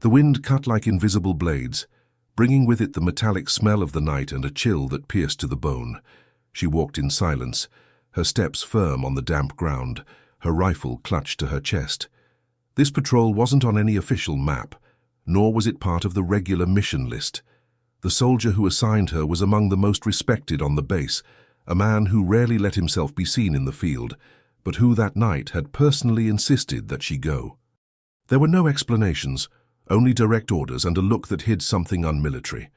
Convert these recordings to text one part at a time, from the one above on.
The wind cut like invisible blades, bringing with it the metallic smell of the night and a chill that pierced to the bone. She walked in silence, her steps firm on the damp ground, her rifle clutched to her chest. This patrol wasn't on any official map, nor was it part of the regular mission list. The soldier who assigned her was among the most respected on the base, a man who rarely let himself be seen in the field, but who that night had personally insisted that she go. There were no explanations, only direct orders and a look that hid something unmilitary.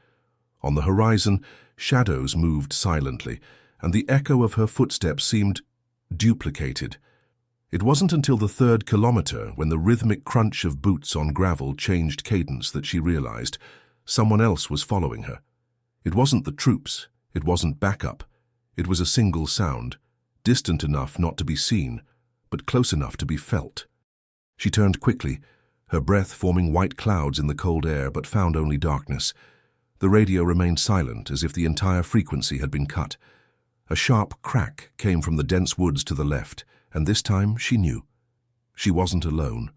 On the horizon, shadows moved silently, and the echo of her footsteps seemed duplicated. It wasn't until the 3rd kilometer, when the rhythmic crunch of boots on gravel changed cadence, that she realized someone else was following her. It wasn't the troops, it wasn't backup. It was a single sound, distant enough not to be seen, but close enough to be felt. She turned quickly, her breath forming white clouds in the cold air, but found only darkness. The radio remained silent, as if the entire frequency had been cut. A sharp crack came from the dense woods to the left, and this time she knew. She wasn't alone.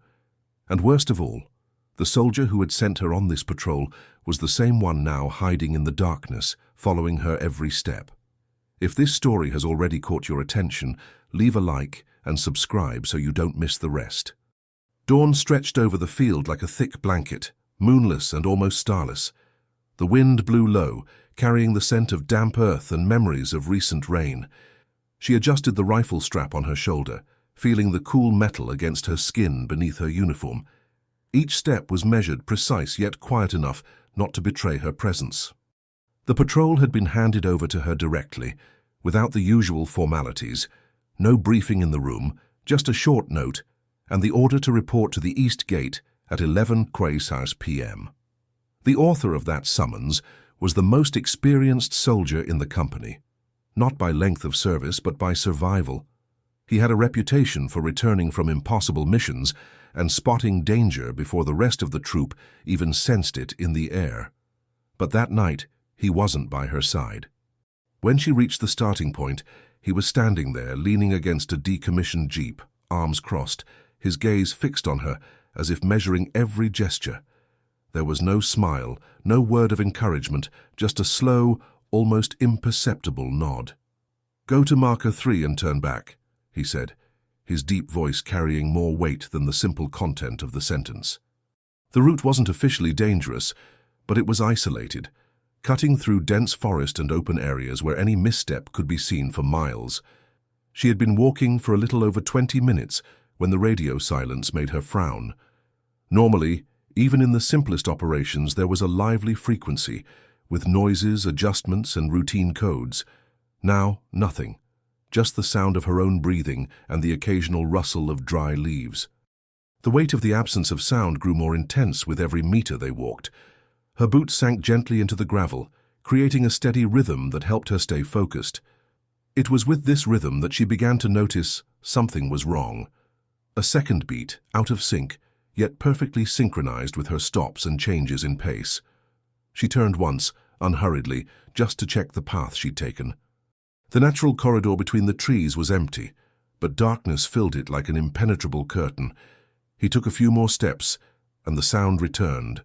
And worst of all, the soldier who had sent her on this patrol was the same one now hiding in the darkness, following her every step. If this story has already caught your attention, leave a like and subscribe so you don't miss the rest. Dawn stretched over the field like a thick blanket, moonless and almost starless. The wind blew low, carrying the scent of damp earth and memories of recent rain. She adjusted the rifle strap on her shoulder, feeling the cool metal against her skin beneath her uniform. Each step was measured, precise yet quiet enough not to betray her presence. The patrol had been handed over to her directly, without the usual formalities. No briefing in the room, just a short note, and the order to report to the East Gate at 11:00 p.m. The author of that summons was the most experienced soldier in the company, not by length of service but by survival. He had a reputation for returning from impossible missions and spotting danger before the rest of the troop even sensed it in the air. But that night, he wasn't by her side. When she reached the starting point, he was standing there, leaning against a decommissioned jeep, arms crossed, his gaze fixed on her as if measuring every gesture. There was no smile, no word of encouragement, just a slow, almost imperceptible nod. "Go to marker 3 and turn back," he said, his deep voice carrying more weight than the simple content of the sentence. The route wasn't officially dangerous, but it was isolated, cutting through dense forest and open areas where any misstep could be seen for miles. She had been walking for a little over 20 minutes when the radio silence made her frown. Normally, even in the simplest operations, there was a lively frequency, with noises, adjustments, and routine codes. Now, nothing. Just the sound of her own breathing and the occasional rustle of dry leaves. The weight of the absence of sound grew more intense with every meter they walked. Her boots sank gently into the gravel, creating a steady rhythm that helped her stay focused. It was with this rhythm that she began to notice something was wrong. A second beat, out of sync, yet perfectly synchronized with her stops and changes in pace. She turned once, unhurriedly, just to check the path she'd taken. The natural corridor between the trees was empty, but darkness filled it like an impenetrable curtain. He took a few more steps, and the sound returned.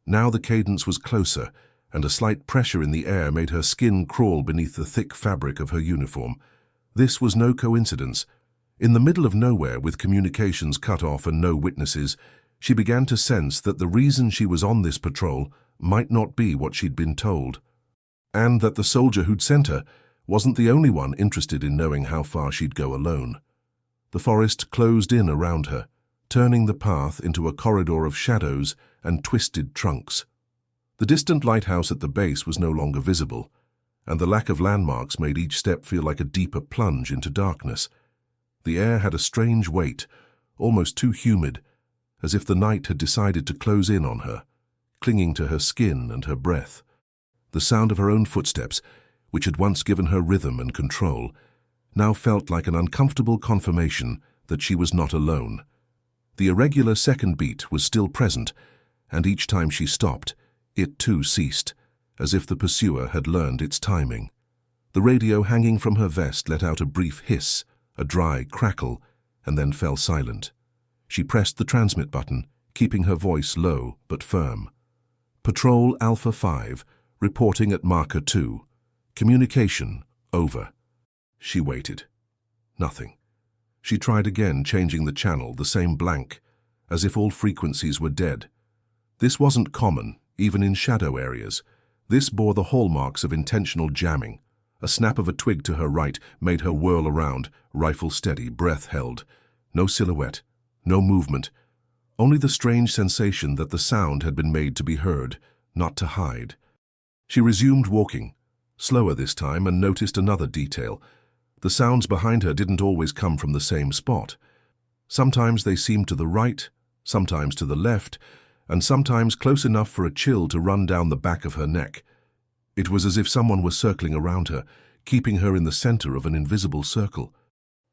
Now the cadence was closer, and a slight pressure in the air made her skin crawl beneath the thick fabric of her uniform. This was no coincidence. In the middle of nowhere, with communications cut off and no witnesses, she began to sense that the reason she was on this patrol might not be what she'd been told, and that the soldier who'd sent her wasn't the only one interested in knowing how far she'd go alone. The forest closed in around her, turning the path into a corridor of shadows and twisted trunks. The distant lighthouse at the base was no longer visible, and the lack of landmarks made each step feel like a deeper plunge into darkness. The air had a strange weight, almost too humid, as if the night had decided to close in on her, clinging to her skin and her breath. The sound of her own footsteps, which had once given her rhythm and control, now felt like an uncomfortable confirmation that she was not alone. The irregular second beat was still present, and each time she stopped, it too ceased, as if the pursuer had learned its timing. The radio hanging from her vest let out a brief hiss, a dry crackle, and then fell silent. She pressed the transmit button, keeping her voice low but firm. Patrol Alpha 5, reporting at Marker 2. Communication, over. She waited. Nothing. She tried again, changing the channel, the same blank, as if all frequencies were dead. This wasn't common, even in shadow areas. This bore the hallmarks of intentional jamming. A snap of a twig to her right made her whirl around, rifle steady, breath held. No silhouette, no movement, only the strange sensation that the sound had been made to be heard, not to hide. She resumed walking, slower this time, and noticed another detail. The sounds behind her didn't always come from the same spot. Sometimes they seemed to the right, sometimes to the left, and sometimes close enough for a chill to run down the back of her neck. It was as if someone were circling around her, keeping her in the center of an invisible circle.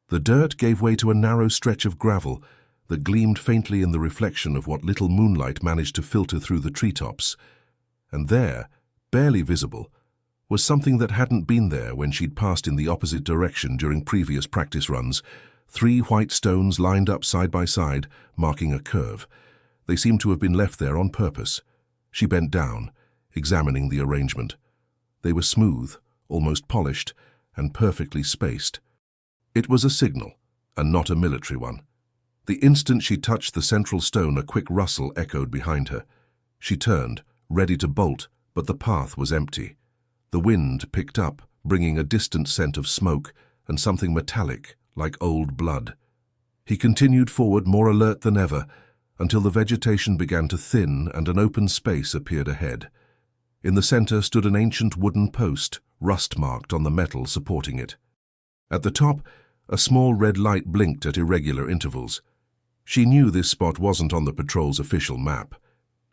The dirt gave way to a narrow stretch of gravel that gleamed faintly in the reflection of what little moonlight managed to filter through the treetops. And there, barely visible, was something that hadn't been there when she'd passed in the opposite direction during previous practice runs. 3 white stones lined up side by side, marking a curve. They seemed to have been left there on purpose. She bent down, examining the arrangement. They were smooth, almost polished, and perfectly spaced. It was a signal, and not a military one. The instant she touched the central stone, a quick rustle echoed behind her. She turned, ready to bolt, but the path was empty. The wind picked up, bringing a distant scent of smoke and something metallic, like old blood. He continued forward, more alert than ever, until the vegetation began to thin and an open space appeared ahead. In the center stood an ancient wooden post, rust-marked on the metal supporting it. At the top, a small red light blinked at irregular intervals. She knew this spot wasn't on the patrol's official map,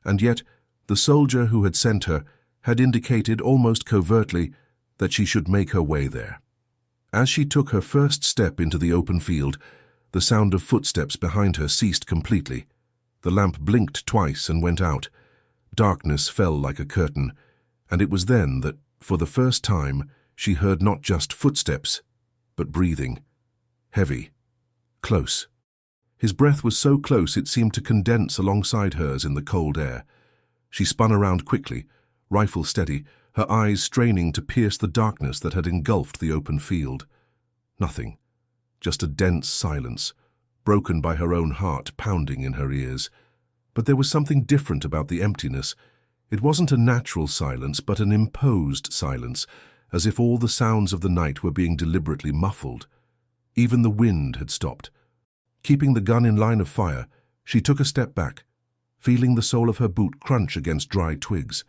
and yet the soldier who had sent her had indicated almost covertly that she should make her way there. As she took her first step into the open field, the sound of footsteps behind her ceased completely. The lamp blinked twice and went out. Darkness fell like a curtain, and it was then that, for the first time, she heard not just footsteps, but breathing. Heavy. Close. His breath was so close it seemed to condense alongside hers in the cold air. She spun around quickly, rifle steady, her eyes straining to pierce the darkness that had engulfed the open field. Nothing. Just a dense silence, broken by her own heart pounding in her ears. But there was something different about the emptiness. It wasn't a natural silence, but an imposed silence, as if all the sounds of the night were being deliberately muffled. Even the wind had stopped. Keeping the gun in line of fire, she took a step back, feeling the sole of her boot crunch against dry twigs.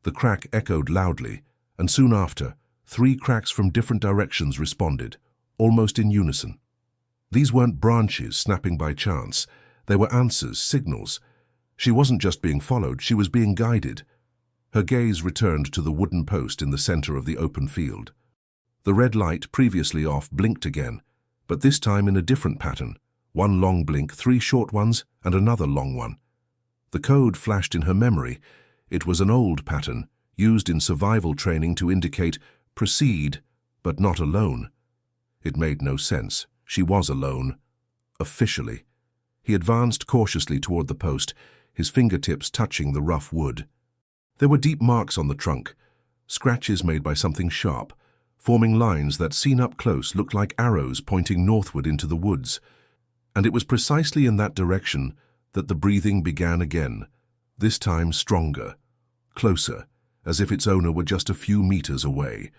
The crack echoed loudly, and soon after, 3 cracks from different directions responded, almost in unison. These weren't branches snapping by chance. They were answers, signals. She wasn't just being followed, she was being guided. Her gaze returned to the wooden post in the center of the open field. The red light, previously off, blinked again, but this time in a different pattern. 1 long blink, 3 short ones, and another long one. The code flashed in her memory. It was an old pattern, used in survival training to indicate proceed, but not alone. It made no sense. She was alone. Officially. He advanced cautiously toward the post, his fingertips touching the rough wood. There were deep marks on the trunk, scratches made by something sharp, forming lines that, seen up close, looked like arrows pointing northward into the woods. And it was precisely in that direction that the breathing began again, this time stronger, closer, as if its owner were just a few meters away.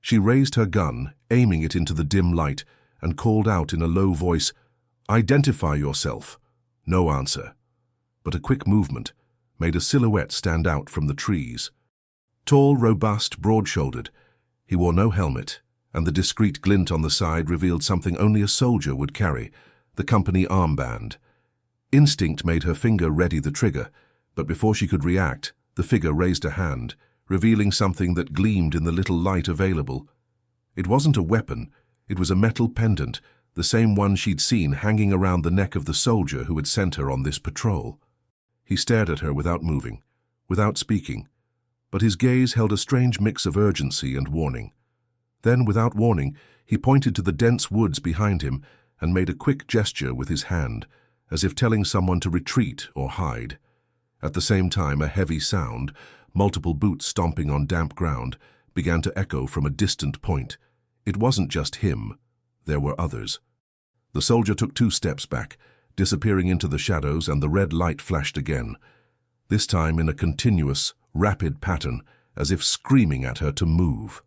She raised her gun, aiming it into the dim light, and called out in a low voice, "Identify yourself." No answer, but a quick movement made a silhouette stand out from the trees. Tall, robust, broad-shouldered, he wore no helmet, and the discreet glint on the side revealed something only a soldier would carry, the company armband. Instinct made her finger ready the trigger, but before she could react, the figure raised a hand, revealing something that gleamed in the little light available. It wasn't a weapon, it was a metal pendant, the same one she'd seen hanging around the neck of the soldier who had sent her on this patrol. He stared at her without moving, without speaking, but his gaze held a strange mix of urgency and warning. Then, without warning, he pointed to the dense woods behind him and made a quick gesture with his hand. as if telling someone to retreat or hide. At the same time, a heavy sound, multiple boots stomping on damp ground, began to echo from a distant point. It wasn't just him. There were others. The soldier took 2 steps back, disappearing into the shadows, and the red light flashed again, this time in a continuous, rapid pattern, as if screaming at her to move.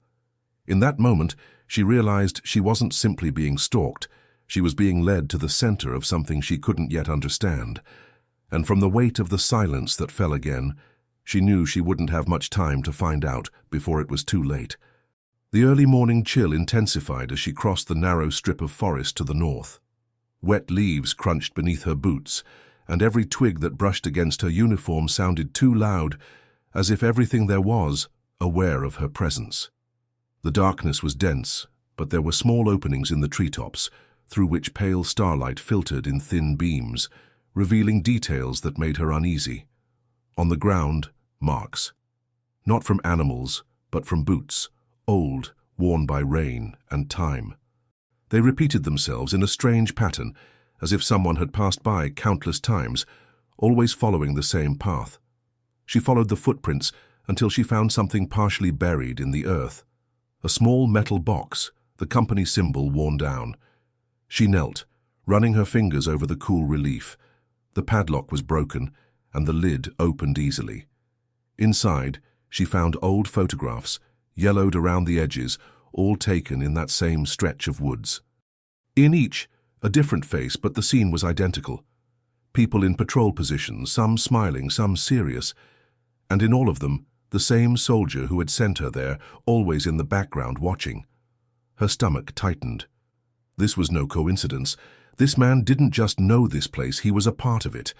In that moment, she realized she wasn't simply being stalked. She was being led to the center of something she couldn't yet understand. And from the weight of the silence that fell again, she knew she wouldn't have much time to find out before it was too late. The early morning chill intensified as she crossed the narrow strip of forest to the north. Wet leaves crunched beneath her boots, and every twig that brushed against her uniform sounded too loud, as if everything there was aware of her presence. The darkness was dense, but there were small openings in the treetops, through which pale starlight filtered in thin beams, revealing details that made her uneasy. On the ground, marks. Not from animals, but from boots, old, worn by rain and time. They repeated themselves in a strange pattern, as if someone had passed by countless times, always following the same path. She followed the footprints until she found something partially buried in the earth. A small metal box, the company symbol worn down. She knelt, running her fingers over the cool relief. The padlock was broken, and the lid opened easily. Inside, she found old photographs, yellowed around the edges, all taken in that same stretch of woods. In each, a different face, but the scene was identical. People in patrol positions, some smiling, some serious, and in all of them, the same soldier who had sent her there, always in the background watching. Her stomach tightened. This was no coincidence. This man didn't just know this place, he was a part of it.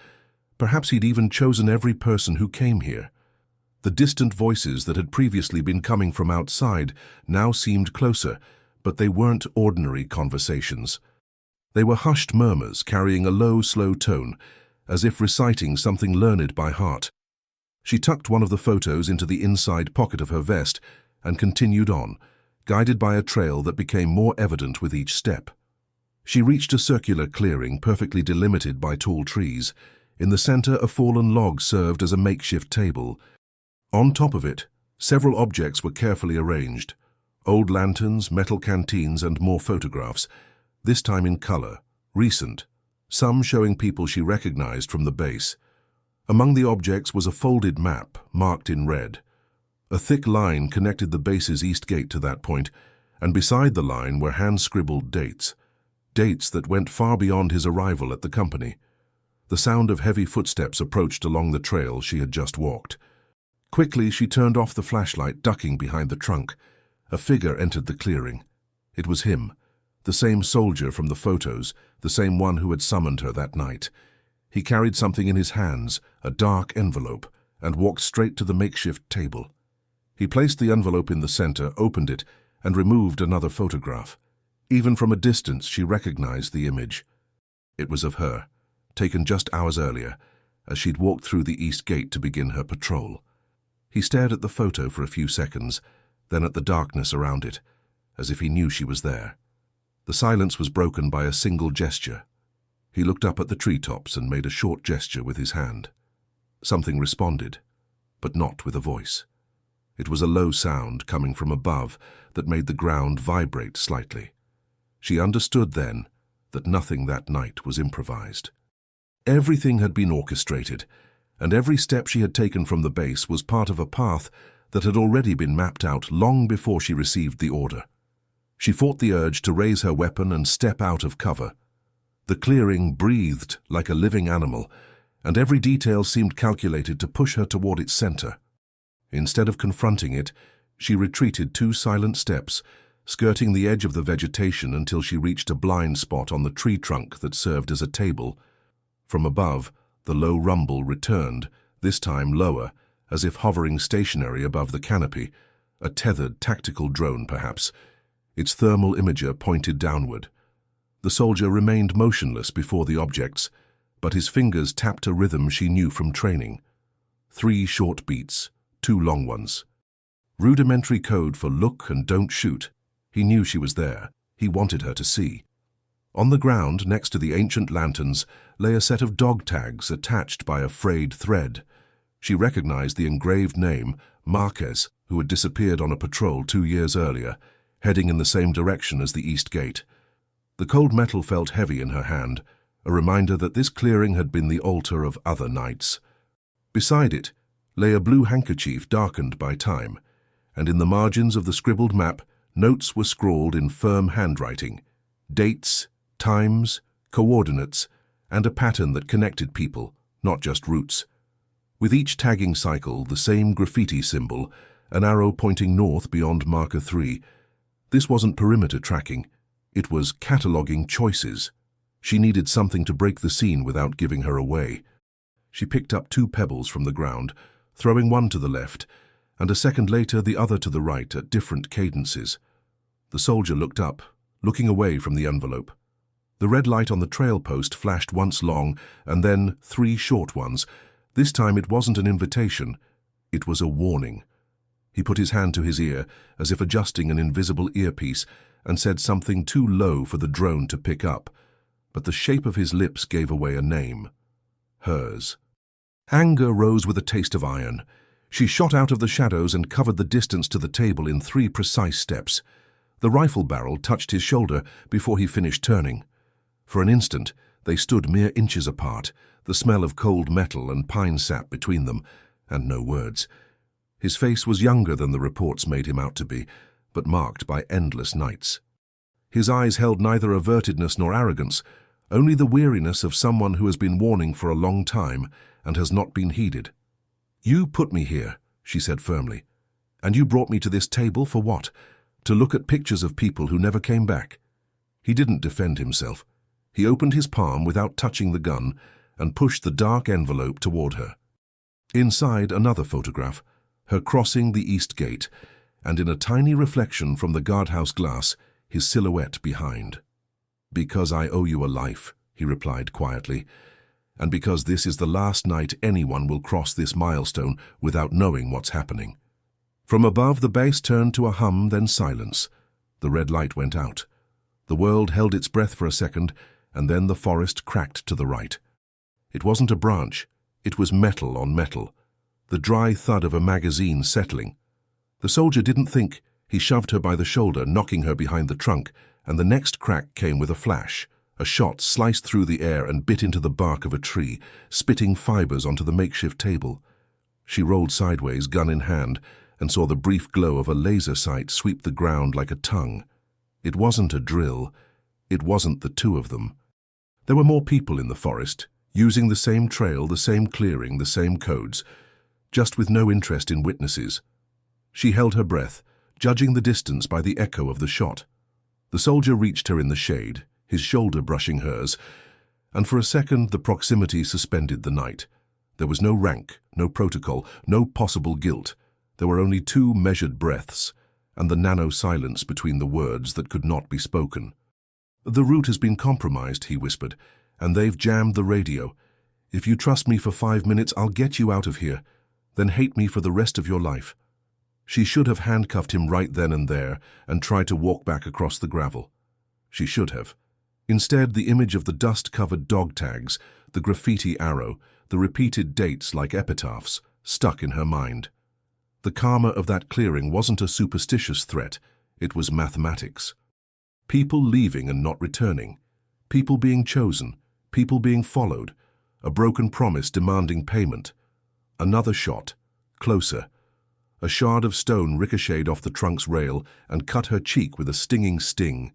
Perhaps he'd even chosen every person who came here. The distant voices that had previously been coming from outside now seemed closer, but they weren't ordinary conversations. They were hushed murmurs carrying a low, slow tone, as if reciting something learned by heart. She tucked one of the photos into the inside pocket of her vest and continued on, guided by a trail that became more evident with each step. She reached a circular clearing perfectly delimited by tall trees. In the center, a fallen log served as a makeshift table. On top of it, several objects were carefully arranged. Old lanterns, metal canteens, and more photographs, this time in color, recent, some showing people she recognized from the base. Among the objects was a folded map, marked in red. A thick line connected the base's east gate to that point, and beside the line were hand-scribbled dates. Dates that went far beyond his arrival at the company. The sound of heavy footsteps approached along the trail she had just walked. Quickly, she turned off the flashlight, ducking behind the trunk. A figure entered the clearing. It was him, the same soldier from the photos, the same one who had summoned her that night. He carried something in his hands, a dark envelope, and walked straight to the makeshift table. He placed the envelope in the center, opened it, and removed another photograph. Even from a distance, she recognized the image. It was of her, taken just hours earlier, as she'd walked through the east gate to begin her patrol. He stared at the photo for a few seconds, then at the darkness around it, as if he knew she was there. The silence was broken by a single gesture. He looked up at the treetops and made a short gesture with his hand. Something responded, but not with a voice. It was a low sound coming from above that made the ground vibrate slightly. She understood then that nothing that night was improvised. Everything had been orchestrated, and every step she had taken from the base was part of a path that had already been mapped out long before she received the order. She fought the urge to raise her weapon and step out of cover. The clearing breathed like a living animal, and every detail seemed calculated to push her toward its center. Instead of confronting it, she retreated 2 silent steps, skirting the edge of the vegetation until she reached a blind spot on the tree trunk that served as a table. From above, the low rumble returned, this time lower, as if hovering stationary above the canopy, a tethered tactical drone perhaps. Its thermal imager pointed downward. The soldier remained motionless before the objects, but his fingers tapped a rhythm she knew from training. 3 short beats, 2 long ones. Rudimentary code for look and don't shoot. He knew she was there. He wanted her to see. On the ground, next to the ancient lanterns, lay a set of dog tags attached by a frayed thread. She recognized the engraved name, Marquez, who had disappeared on a patrol 2 years earlier, heading in the same direction as the east gate. The cold metal felt heavy in her hand, a reminder that this clearing had been the altar of other nights. Beside it lay a blue handkerchief darkened by time, and in the margins of the scribbled map, notes were scrawled in firm handwriting, dates, times, coordinates, and a pattern that connected people, not just routes. With each tagging cycle, the same graffiti symbol, an arrow pointing north beyond marker 3. This wasn't perimeter tracking, it was cataloging choices. She needed something to break the scene without giving her away. She picked up 2 pebbles from the ground, throwing one to the left, and a second later the other to the right at different cadences. The soldier looked up, looking away from the envelope. The red light on the trail post flashed once long, and then 3 short ones. This time it wasn't an invitation, it was a warning. He put his hand to his ear, as if adjusting an invisible earpiece, and said something too low for the drone to pick up. But the shape of his lips gave away a name. Hers. Anger rose with a taste of iron. She shot out of the shadows and covered the distance to the table in 3 precise steps. The rifle barrel touched his shoulder before he finished turning. For an instant, they stood mere inches apart, the smell of cold metal and pine sap between them, and no words. His face was younger than the reports made him out to be, but marked by endless nights. His eyes held neither avertedness nor arrogance, only the weariness of someone who has been warning for a long time and has not been heeded. "You put me here," she said firmly. "And you brought me to this table for what? To look at pictures of people who never came back." He didn't defend himself. He opened his palm without touching the gun and pushed the dark envelope toward her. Inside, another photograph, her crossing the east gate, and in a tiny reflection from the guardhouse glass, his silhouette behind. "Because I owe you a life," he replied quietly, "and because this is the last night anyone will cross this milestone without knowing what's happening." From above, the bass turned to a hum, then silence. The red light went out. The world held its breath for a second, and then the forest cracked to the right. It wasn't a branch, it was metal on metal, the dry thud of a magazine settling. The soldier didn't think. He shoved her by the shoulder, knocking her behind the trunk, and the next crack came with a flash. A shot sliced through the air and bit into the bark of a tree, spitting fibers onto the makeshift table. She rolled sideways, gun in hand, and saw the brief glow of a laser sight sweep the ground like a tongue. It wasn't a drill. It wasn't the 2 of them. There were more people in the forest, using the same trail, the same clearing, the same codes, just with no interest in witnesses. She held her breath, judging the distance by the echo of the shot. The soldier reached her in the shade, his shoulder brushing hers, and for a second the proximity suspended the night. There was no rank, no protocol, no possible guilt. There were only 2 measured breaths, and the nano-silence between the words that could not be spoken. "The route has been compromised," he whispered, "and they've jammed the radio. If you trust me for 5 minutes, I'll get you out of here. Then hate me for the rest of your life." She should have handcuffed him right then and there and tried to walk back across the gravel. She should have. Instead, the image of the dust-covered dog tags, the graffiti arrow, the repeated dates like epitaphs, stuck in her mind. The karma of that clearing wasn't a superstitious threat, it was mathematics. People leaving and not returning, people being chosen, people being followed, a broken promise demanding payment. Another shot, closer. A shard of stone ricocheted off the trunk's rail and cut her cheek with a stinging sting.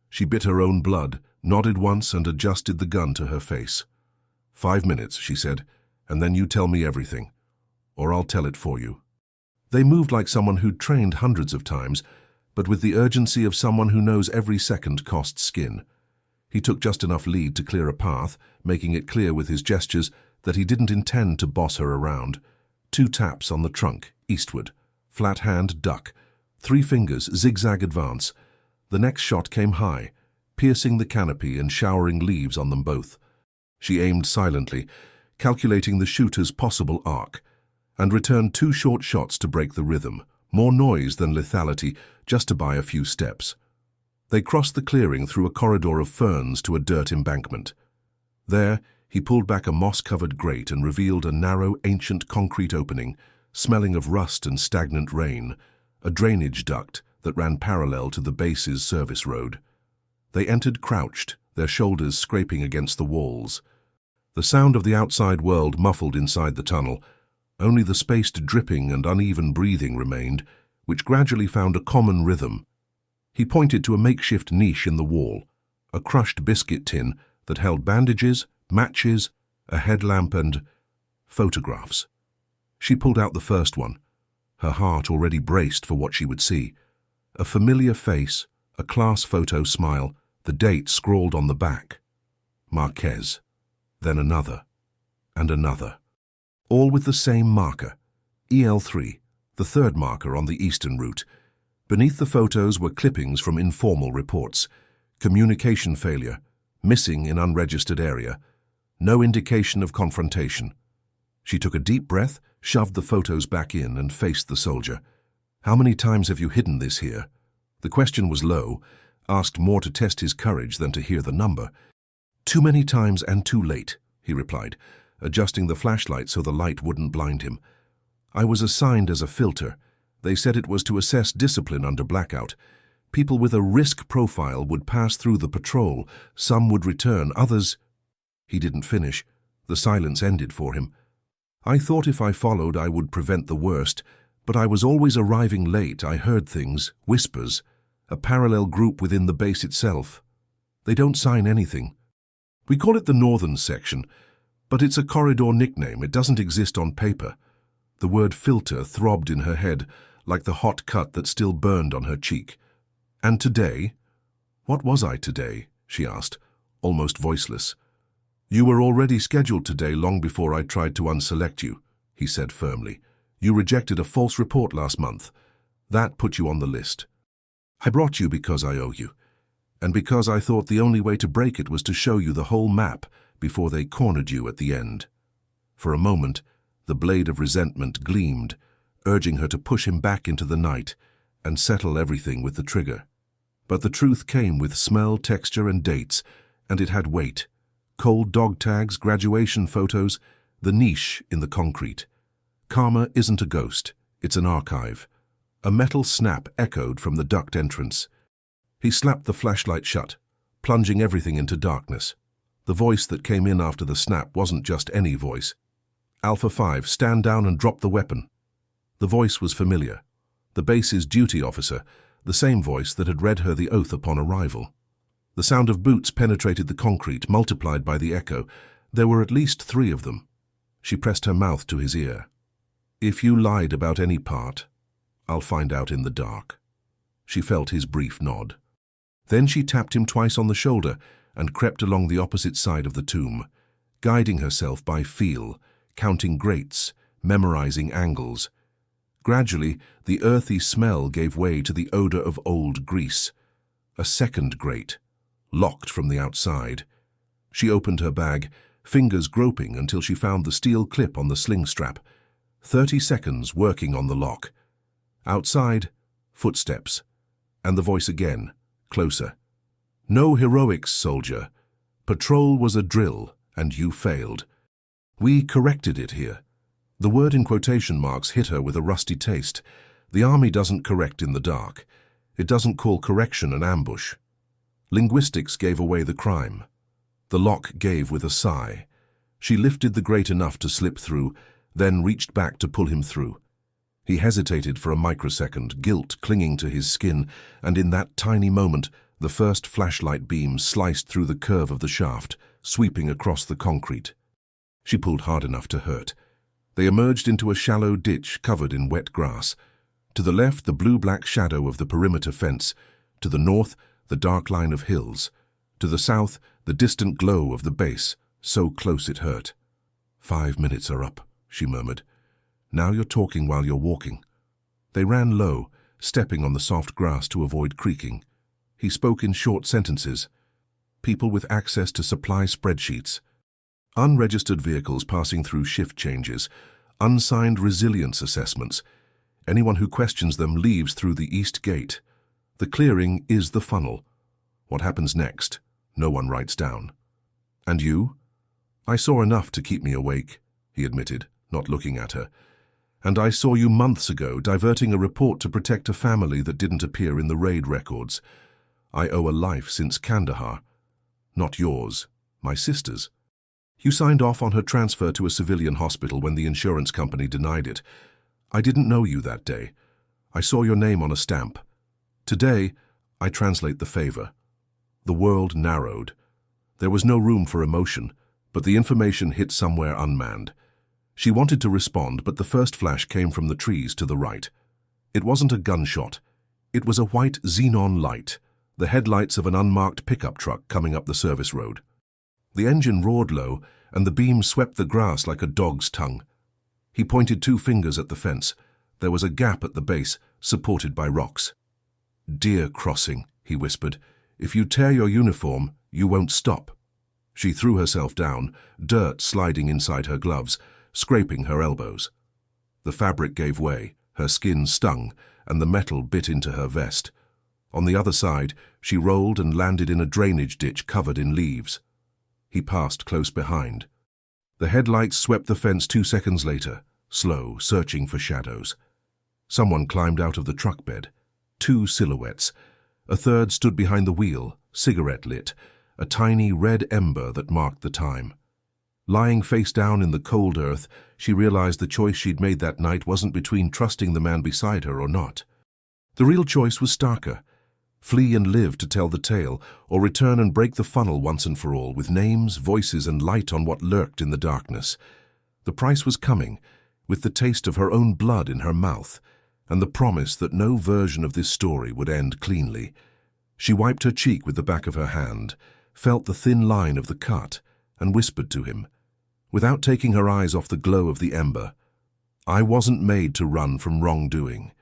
She bit her own blood, nodded once and adjusted the gun to her face. 5 minutes, she said, and then you tell me everything. Or I'll tell it for you. They moved like someone who'd trained hundreds of times, but with the urgency of someone who knows every second costs skin. He took just enough lead to clear a path, making it clear with his gestures that he didn't intend to boss her around. 2 taps on the trunk, eastward. Flat hand, duck. 3 fingers, zigzag advance. The next shot came high, piercing the canopy and showering leaves on them both. She aimed silently, calculating the shooter's possible arc, and returned 2 short shots to break the rhythm. More noise than lethality, just to buy a few steps. They crossed the clearing through a corridor of ferns to a dirt embankment. There, he pulled back a moss-covered grate and revealed a narrow, ancient concrete opening, smelling of rust and stagnant rain, a drainage duct that ran parallel to the base's service road. They entered crouched, their shoulders scraping against the walls. The sound of the outside world muffled inside the tunnel. Only the spaced dripping and uneven breathing remained, which gradually found a common rhythm. He pointed to a makeshift niche in the wall, a crushed biscuit tin that held bandages, matches, a headlamp and photographs. She pulled out the first one, her heart already braced for what she would see. A familiar face, a class photo smile, the date scrawled on the back. Marquez. Then another, and another. All with the same marker, EL3, the third marker on the eastern route. Beneath the photos were clippings from informal reports. Communication failure, missing in unregistered area. No indication of confrontation. She took a deep breath, shoved the photos back in, and faced the soldier. "How many times have you hidden this here?" The question was low, asked more to test his courage than to hear the number. "Too many times and too late," he replied, adjusting the flashlight so the light wouldn't blind him. "I was assigned as a filter. They said it was to assess discipline under blackout. People with a risk profile would pass through the patrol. Some would return, others—" He didn't finish. The silence ended for him. "I thought if I followed I would prevent the worst, but I was always arriving late. I heard things, whispers, a parallel group within the base itself. They don't sign anything. We call it the Northern Section, but it's a corridor nickname. It doesn't exist on paper." The word filter throbbed in her head, like the hot cut that still burned on her cheek. "And today?" "What was I today?" she asked, almost voiceless. "You were already scheduled today long before I tried to unselect you," he said firmly. "You rejected a false report last month. That put you on the list. I brought you because I owe you, and because I thought the only way to break it was to show you the whole map before they cornered you at the end." For a moment, the blade of resentment gleamed, urging her to push him back into the night and settle everything with the trigger. But the truth came with smell, texture, and dates, and it had weight. Cold dog tags, graduation photos, the niche in the concrete. Karma isn't a ghost, it's an archive. A metal snap echoed from the duct entrance. He slapped the flashlight shut, plunging everything into darkness. The voice that came in after the snap wasn't just any voice. "Alpha 5, stand down and drop the weapon." The voice was familiar. The base's duty officer, the same voice that had read her the oath upon arrival. The sound of boots penetrated the concrete, multiplied by the echo. There were at least 3 of them. She pressed her mouth to his ear. "If you lied about any part, I'll find out in the dark." She felt his brief nod. Then she tapped him twice on the shoulder and crept along the opposite side of the tomb, guiding herself by feel, counting grates, memorizing angles. Gradually, the earthy smell gave way to the odor of old grease. A second grate, locked from the outside. She opened her bag, fingers groping until she found the steel clip on the sling strap. 30 seconds working on the lock. Outside, footsteps, and the voice again, closer. "No heroics, soldier. Patrol was a drill, and you failed. We corrected it here." The word in quotation marks hit her with a rusty taste. The army doesn't correct in the dark. It doesn't call correction an ambush. Linguistics gave away the crime. The lock gave with a sigh. She lifted the grate enough to slip through, then reached back to pull him through. He hesitated for a microsecond, guilt clinging to his skin, and in that tiny moment, the first flashlight beam sliced through the curve of the shaft, sweeping across the concrete. She pulled hard enough to hurt. They emerged into a shallow ditch covered in wet grass. To the left, the blue-black shadow of the perimeter fence. To the north, the dark line of hills. To the south, the distant glow of the base, so close it hurt. 5 minutes are up," she murmured. "Now you're talking while you're walking." They ran low, stepping on the soft grass to avoid creaking. He spoke in short sentences. People with access to supply spreadsheets. Unregistered vehicles passing through shift changes. Unsigned resilience assessments. Anyone who questions them leaves through the east gate. The clearing is the funnel. What happens next? No one writes down. And you? I saw enough to keep me awake, he admitted, not looking at her. And I saw you months ago diverting a report to protect a family that didn't appear in the raid records. I owe a life since Kandahar. Not yours, my sister's. You signed off on her transfer to a civilian hospital when the insurance company denied it. I didn't know you that day. I saw your name on a stamp. Today, I translate the favor. The world narrowed. There was no room for emotion, but the information hit somewhere unmanned. She wanted to respond, but the first flash came from the trees to the right. It wasn't a gunshot. It was a white xenon light, the headlights of an unmarked pickup truck coming up the service road. The engine roared low, and the beam swept the grass like a dog's tongue. He pointed 2 fingers at the fence. There was a gap at the base, supported by rocks. "Deer crossing," he whispered. "If you tear your uniform, you won't stop." She threw herself down, dirt sliding inside her gloves, scraping her elbows. The fabric gave way, her skin stung, and the metal bit into her vest. On the other side, she rolled and landed in a drainage ditch covered in leaves. He passed close behind. The headlights swept the fence 2 seconds later, slow, searching for shadows. Someone climbed out of the truck bed. 2 silhouettes. A third stood behind the wheel, cigarette lit, a tiny red ember that marked the time. Lying face down in the cold earth, she realized the choice she'd made that night wasn't between trusting the man beside her or not. The real choice was starker. Flee and live to tell the tale, or return and break the funnel once and for all, with names, voices, and light on what lurked in the darkness. The price was coming, with the taste of her own blood in her mouth, and the promise that no version of this story would end cleanly. She wiped her cheek with the back of her hand, felt the thin line of the cut, and whispered to him, without taking her eyes off the glow of the ember, "I wasn't made to run from wrongdoing.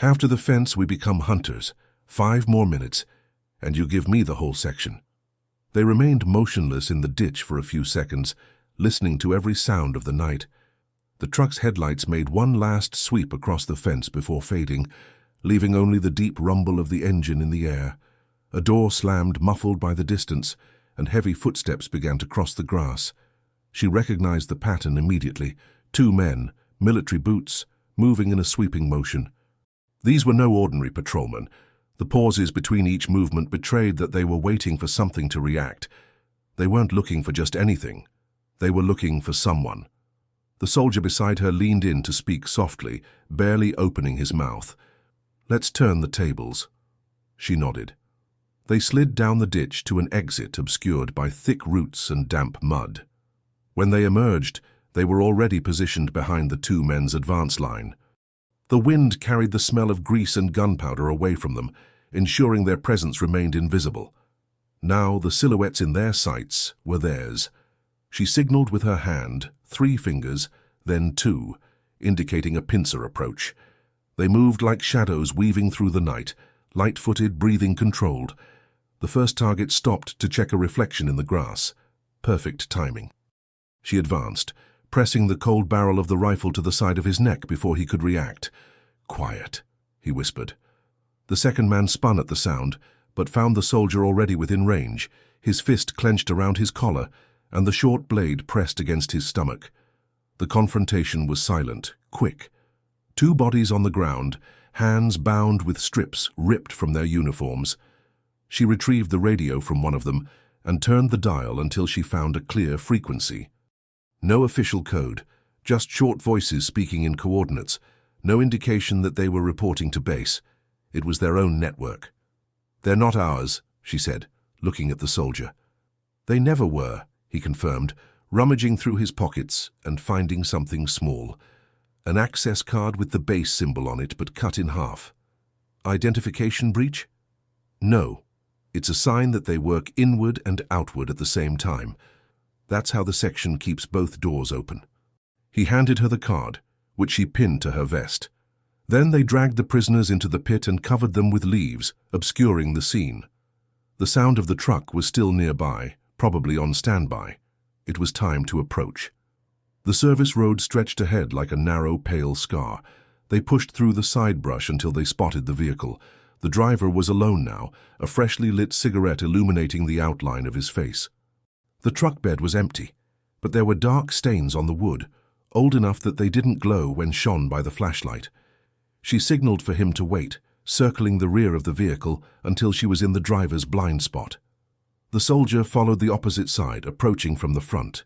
After the fence, we become hunters. 5 more minutes, and you give me the whole section." They remained motionless in the ditch for a few seconds, listening to every sound of the night. The truck's headlights made one last sweep across the fence before fading, leaving only the deep rumble of the engine in the air. A door slammed, muffled by the distance, and heavy footsteps began to cross the grass. She recognized the pattern immediately. 2 men, military boots, moving in a sweeping motion. These were no ordinary patrolmen. The pauses between each movement betrayed that they were waiting for something to react. They weren't looking for just anything. They were looking for someone. The soldier beside her leaned in to speak softly, barely opening his mouth. "Let's turn the tables." She nodded. They slid down the ditch to an exit obscured by thick roots and damp mud. When they emerged, they were already positioned behind the 2 men's advance line. The wind carried the smell of grease and gunpowder away from them, ensuring their presence remained invisible. Now the silhouettes in their sights were theirs. She signaled with her hand, 3 fingers, then 2, indicating a pincer approach. They moved like shadows weaving through the night, light-footed, breathing controlled. The first target stopped to check a reflection in the grass. Perfect timing. She advanced, pressing the cold barrel of the rifle to the side of his neck before he could react. "Quiet," he whispered. The second man spun at the sound, but found the soldier already within range, his fist clenched around his collar, and the short blade pressed against his stomach. The confrontation was silent, quick. 2 bodies on the ground, hands bound with strips ripped from their uniforms. She retrieved the radio from one of them and turned the dial until she found a clear frequency. No official code, just short voices speaking in coordinates, no indication that they were reporting to base. It was their own network. "They're not ours," she said, looking at the soldier. "They never were," he confirmed, rummaging through his pockets and finding something small. An access card with the base symbol on it but cut in half. "Identification breach?" "No. It's a sign that they work inward and outward at the same time. That's how the section keeps both doors open." He handed her the card, which she pinned to her vest. Then they dragged the prisoners into the pit and covered them with leaves, obscuring the scene. The sound of the truck was still nearby, probably on standby. It was time to approach. The service road stretched ahead like a narrow, pale scar. They pushed through the side brush until they spotted the vehicle. The The driver was alone now, a freshly lit cigarette illuminating the outline of his face. The truck bed was empty, but there were dark stains on the wood, old enough that they didn't glow when shone by the flashlight. She signaled for him to wait, circling the rear of the vehicle until she was in the driver's blind spot. The soldier followed the opposite side, approaching from the front.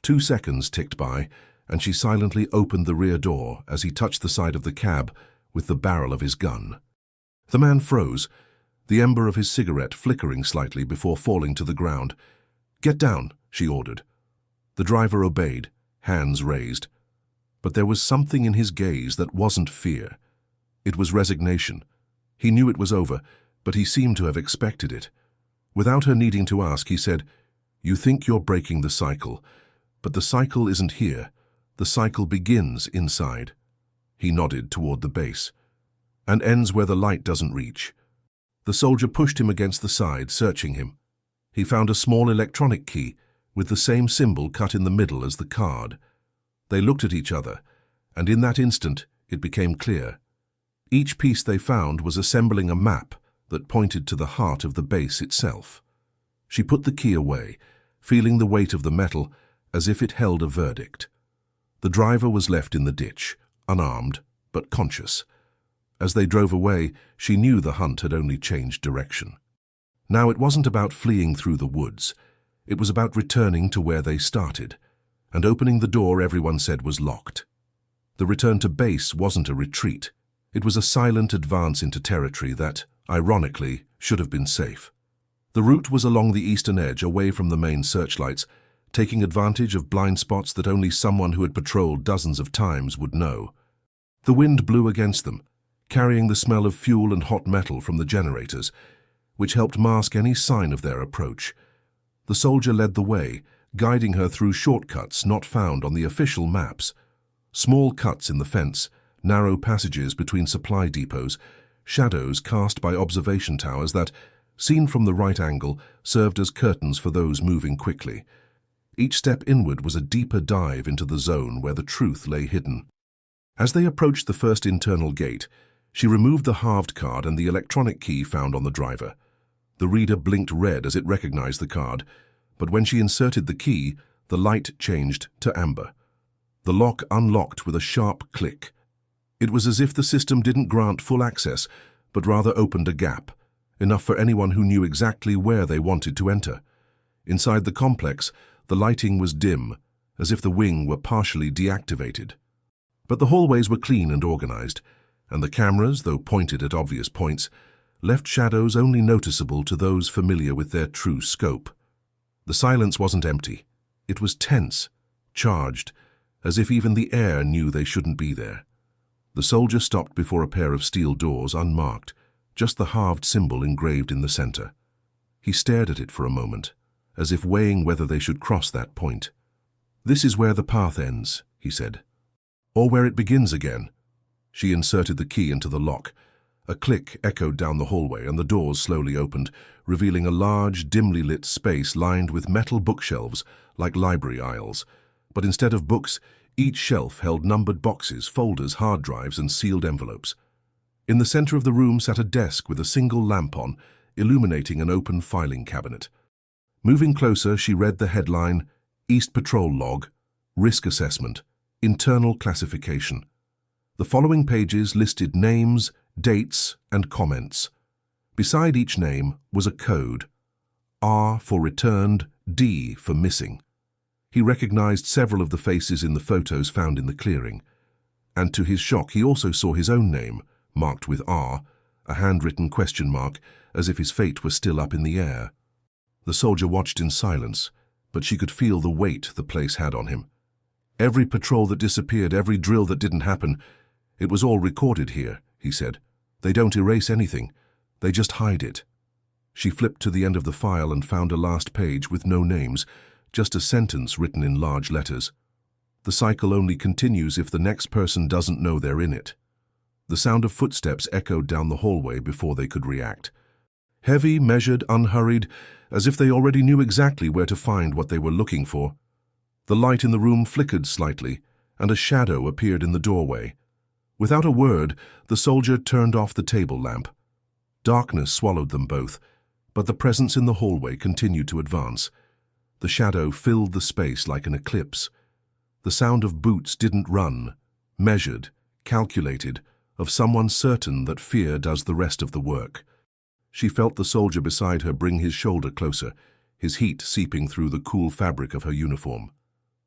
2 seconds ticked by, and she silently opened the rear door as he touched the side of the cab with the barrel of his gun. The man froze, the ember of his cigarette flickering slightly before falling to the ground. "Get down," she ordered. The driver obeyed, hands raised. But there was something in his gaze that wasn't fear. It was resignation. He knew it was over, but he seemed to have expected it. Without her needing to ask, he said, "You think you're breaking the cycle, but the cycle isn't here. The cycle begins inside." He nodded toward the base. "And ends where the light doesn't reach." The soldier pushed him against the side, searching him. He found a small electronic key with the same symbol cut in the middle as the card. They looked at each other, and in that instant it became clear. Each piece they found was assembling a map that pointed to the heart of the base itself. She put the key away, feeling the weight of the metal as if it held a verdict. The driver was left in the ditch, unarmed but conscious. As they drove away, she knew the hunt had only changed direction. Now it wasn't about fleeing through the woods. It was about returning to where they started, and opening the door everyone said was locked. The return to base wasn't a retreat. It was a silent advance into territory that, ironically, should have been safe. The route was along the eastern edge, away from the main searchlights, taking advantage of blind spots that only someone who had patrolled dozens of times would know. The wind blew against them, carrying the smell of fuel and hot metal from the generators, which helped mask any sign of their approach. The soldier led the way, guiding her through shortcuts not found on the official maps. Small cuts in the fence, narrow passages between supply depots, shadows cast by observation towers that, seen from the right angle, served as curtains for those moving quickly. Each step inward was a deeper dive into the zone where the truth lay hidden. As they approached the first internal gate, she removed the halved card and the electronic key found on the driver. The reader blinked red as it recognized the card, but when she inserted the key, the light changed to amber. The lock unlocked with a sharp click. It was as if the system didn't grant full access, but rather opened a gap, enough for anyone who knew exactly where they wanted to enter. Inside the complex, the lighting was dim, as if the wing were partially deactivated. But the hallways were clean and organized, and the cameras, though pointed at obvious points, left shadows only noticeable to those familiar with their true scope. The silence wasn't empty. It was tense, charged, as if even the air knew they shouldn't be there. The soldier stopped before a pair of steel doors unmarked, just the halved symbol engraved in the center. He stared at it for a moment, as if weighing whether they should cross that point. "This is where the path ends," he said. "Or where it begins again." She inserted the key into the lock. A click echoed down the hallway and the doors slowly opened, revealing a large, dimly lit space lined with metal bookshelves like library aisles. But instead of books, each shelf held numbered boxes, folders, hard drives, and sealed envelopes. In the center of the room sat a desk with a single lamp on, illuminating an open filing cabinet. Moving closer, she read the headline, "East Patrol Log, Risk Assessment, Internal Classification." The following pages listed names, dates, and comments. Beside each name was a code. R for returned, D for missing. He recognized several of the faces in the photos found in the clearing. And to his shock, he also saw his own name, marked with R, a handwritten question mark, as if his fate were still up in the air. The soldier watched in silence, but she could feel the weight the place had on him. Every patrol that disappeared, every drill that didn't happen, it was all recorded here, he said. They don't erase anything. They just hide it. She flipped to the end of the file and found a last page with no names, just a sentence written in large letters. The cycle only continues if the next person doesn't know they're in it. The sound of footsteps echoed down the hallway before they could react. Heavy, measured, unhurried, as if they already knew exactly where to find what they were looking for. The light in the room flickered slightly, and a shadow appeared in the doorway. Without a word, the soldier turned off the table lamp. Darkness swallowed them both, but the presence in the hallway continued to advance. The shadow filled the space like an eclipse. The sound of boots didn't run, measured, calculated, of someone certain that fear does the rest of the work. She felt the soldier beside her bring his shoulder closer, his heat seeping through the cool fabric of her uniform.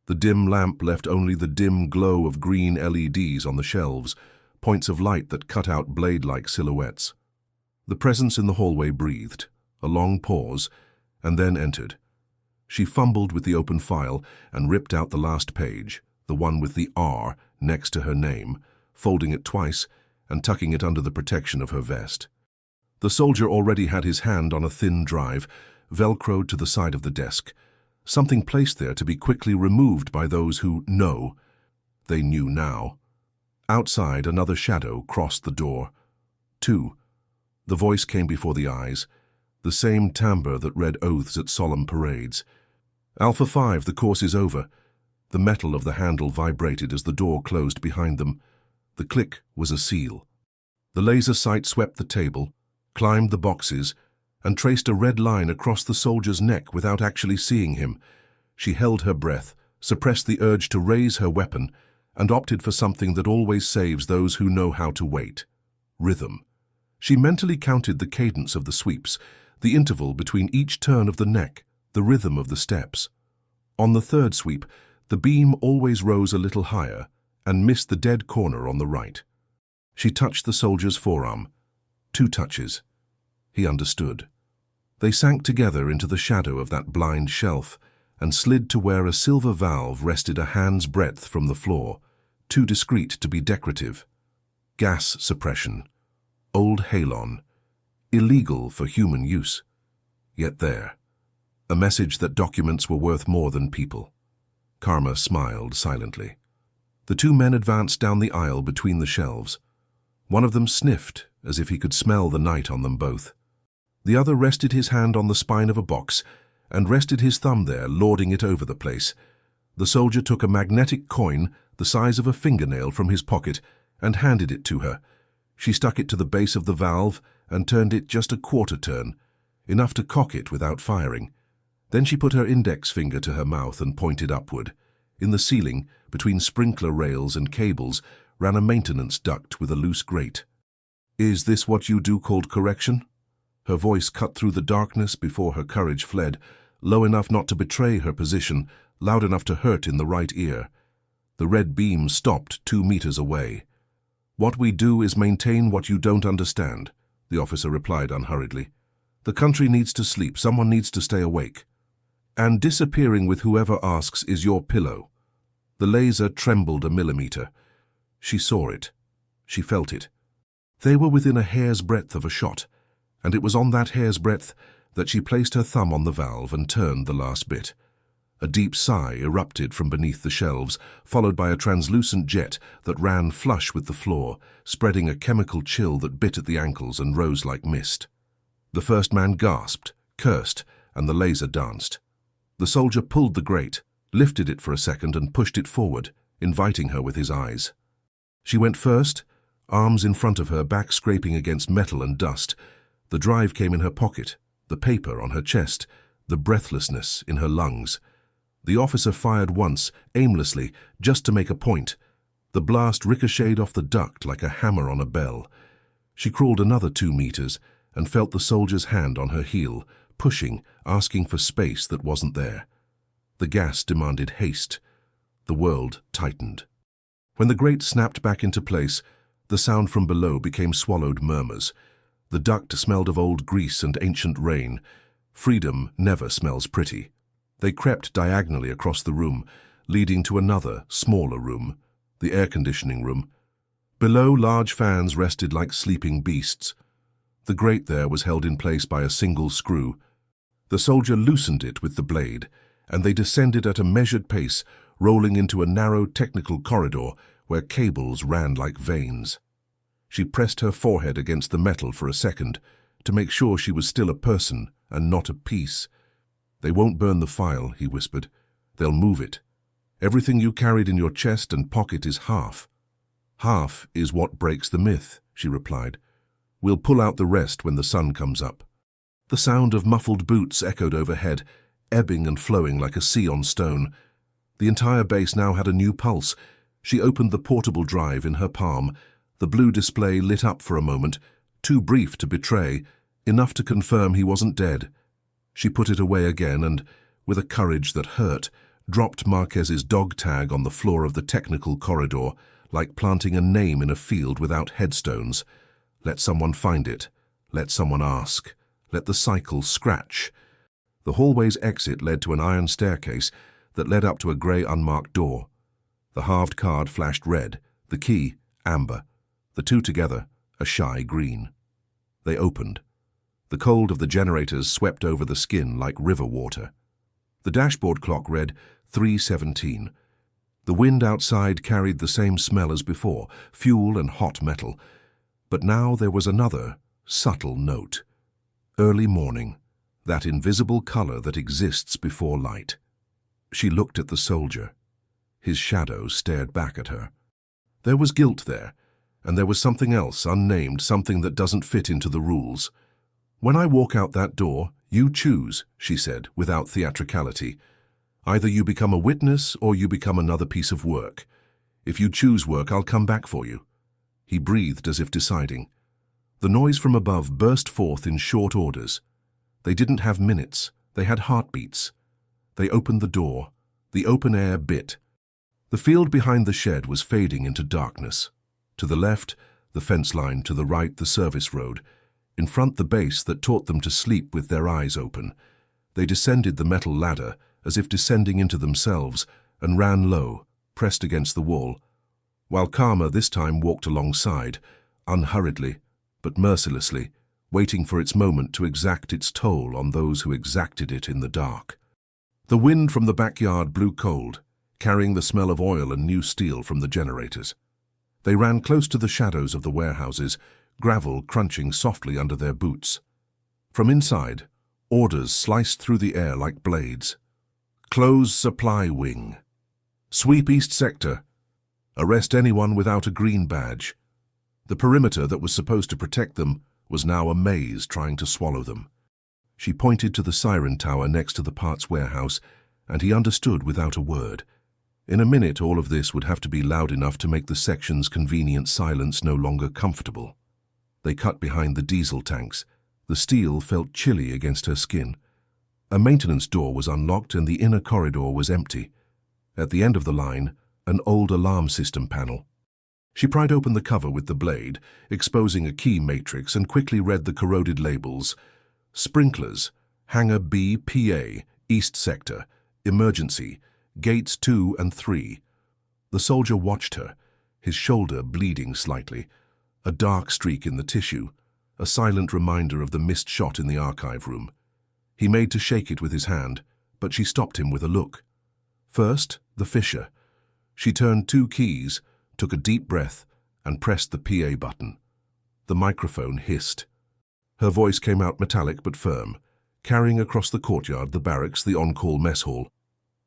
The dim lamp left only the dim glow of green LEDs on the shelves, points of light that cut out blade-like silhouettes. The presence in the hallway breathed, a long pause, and then entered. She fumbled with the open file and ripped out the last page, the one with the R next to her name, folding it twice and tucking it under the protection of her vest. The soldier already had his hand on a thin drive, velcroed to the side of the desk, something placed there to be quickly removed by those who know. They knew now. Outside, another shadow crossed the door. 2. The voice came before the eyes, the same timbre that read oaths at solemn parades. Alpha 5, the course is over. The metal of the handle vibrated as the door closed behind them. The click was a seal. The laser sight swept the table, climbed the boxes, and traced a red line across the soldier's neck without actually seeing him. She held her breath, suppressed the urge to raise her weapon, and opted for something that always saves those who know how to wait: rhythm. She mentally counted the cadence of the sweeps, the interval between each turn of the neck, the rhythm of the steps. On the third sweep, the beam always rose a little higher and missed the dead corner on the right. She touched the soldier's forearm. 2 touches. He understood. They sank together into the shadow of that blind shelf and slid to where a silver valve rested a hand's breadth from the floor, too discreet to be decorative. Gas suppression. Old halon. Illegal for human use. Yet there. A message that documents were worth more than people. Karma smiled silently. The 2 men advanced down the aisle between the shelves. One of them sniffed, as if he could smell the night on them both. The other rested his hand on the spine of a box and rested his thumb there, lording it over the place. The soldier took a magnetic coin the size of a fingernail from his pocket and handed it to her. She stuck it to the base of the valve and turned it just a quarter turn, enough to cock it without firing. Then she put her index finger to her mouth and pointed upward. In the ceiling, between sprinkler rails and cables, ran a maintenance duct with a loose grate. "Is this what you do called correction?" Her voice cut through the darkness before her courage fled, low enough not to betray her position, loud enough to hurt in the right ear. The red beam stopped 2 meters away. "What we do is maintain what you don't understand," the officer replied unhurriedly. "The country needs to sleep, someone needs to stay awake. And disappearing with whoever asks is your pillow." The laser trembled a millimeter. She saw it. She felt it. They were within a hair's breadth of a shot, and it was on that hair's breadth that she placed her thumb on the valve and turned the last bit. A deep sigh erupted from beneath the shelves, followed by a translucent jet that ran flush with the floor, spreading a chemical chill that bit at the ankles and rose like mist. The first man gasped, cursed, and the laser danced. The soldier pulled the grate, lifted it for a second and pushed it forward, inviting her with his eyes. She went first, arms in front of her, back scraping against metal and dust. The drive came in her pocket, the paper on her chest, the breathlessness in her lungs. The officer fired once, aimlessly, just to make a point. The blast ricocheted off the duct like a hammer on a bell. She crawled another 2 meters and felt the soldier's hand on her heel, pushing, asking for space that wasn't there. The gas demanded haste. The world tightened. When the grate snapped back into place, the sound from below became swallowed murmurs. The duct smelled of old grease and ancient rain. Freedom never smells pretty. They crept diagonally across the room, leading to another, smaller room, the air-conditioning room. Below, large fans rested like sleeping beasts. The grate there was held in place by a single screw. The soldier loosened it with the blade, and they descended at a measured pace, rolling into a narrow technical corridor where cables ran like veins. She pressed her forehead against the metal for a second to make sure she was still a person and not a piece. "They won't burn the file," he whispered. "They'll move it. Everything you carried in your chest and pocket is half." "Half is what breaks the myth," she replied. We'll pull out the rest when the sun comes up." The sound of muffled boots echoed overhead, ebbing and flowing like a sea on stone. The entire base now had a new pulse. She opened the portable drive in her palm. The blue display lit up for a moment, too brief to betray, enough to confirm he wasn't dead. She put it away again and, with a courage that hurt, dropped Marquez's dog tag on the floor of the technical corridor, like planting a name in a field without headstones. Let someone find it. Let someone ask. Let the cycle scratch. The hallway's exit led to an iron staircase that led up to a grey unmarked door. The halved card flashed red, the key amber, the two together a shy green. They opened. The cold of the generators swept over the skin like river water. The dashboard clock read 3:17. The wind outside carried the same smell as before, fuel and hot metal. But now there was another, subtle note. Early morning, that invisible color that exists before light. She looked at the soldier. His shadow stared back at her. There was guilt there, and there was something else, unnamed, something that doesn't fit into the rules. "When I walk out that door, you choose," she said, without theatricality. "Either you become a witness or you become another piece of work. If you choose work, I'll come back for you." He breathed as if deciding. The noise from above burst forth in short orders. They didn't have minutes, they had heartbeats. They opened the door. The open air bit. The field behind the shed was fading into darkness. To the left, the fence line, to the right, the service road. In front, the base that taught them to sleep with their eyes open. They descended the metal ladder, as if descending into themselves, and ran low, pressed against the wall, while Karma this time walked alongside, unhurriedly, but mercilessly, waiting for its moment to exact its toll on those who exacted it in the dark. The wind from the backyard blew cold, carrying the smell of oil and new steel from the generators. They ran close to the shadows of the warehouses, gravel crunching softly under their boots. From inside, orders sliced through the air like blades. "Close supply wing. Sweep East Sector. Arrest anyone without a green badge." The perimeter that was supposed to protect them was now a maze trying to swallow them. She pointed to the siren tower next to the parts warehouse, and he understood without a word. In a minute, all of this would have to be loud enough to make the section's convenient silence no longer comfortable. They cut behind the diesel tanks. The steel felt chilly against her skin. A maintenance door was unlocked and the inner corridor was empty. At the end of the line, an old alarm system panel. She pried open the cover with the blade, exposing a key matrix, and quickly read the corroded labels. "Sprinklers, Hangar B PA, East Sector, Emergency, Gates 2 and 3. The soldier watched her, his shoulder bleeding slightly, a dark streak in the tissue, a silent reminder of the missed shot in the archive room. He made to shake it with his hand, but she stopped him with a look. First, the fissure. She turned 2 keys, took a deep breath, and pressed the PA button. The microphone hissed. Her voice came out metallic but firm, carrying across the courtyard, the barracks, the on-call mess hall.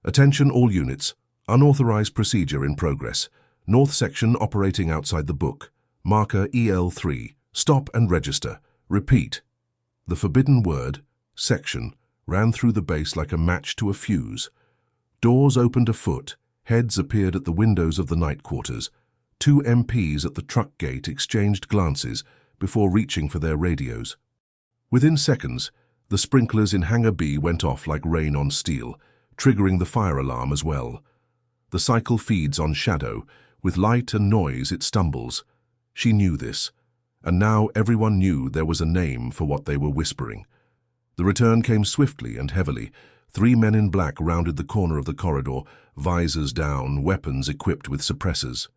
"Attention all units. Unauthorized procedure in progress. North section operating outside the book. Marker EL3. Stop and register. Repeat." The forbidden word, section, ran through the base like a match to a fuse. Doors opened a foot. Heads appeared at the windows of the night quarters. 2 MPs at the truck gate exchanged glances before reaching for their radios. Within seconds, the sprinklers in Hangar B went off like rain on steel, triggering the fire alarm as well. The cycle feeds on shadow. With light and noise it stumbles. She knew this, and now everyone knew there was a name for what they were whispering. The return came swiftly and heavily. 3 men in black rounded the corner of the corridor, visors down, weapons equipped with suppressors.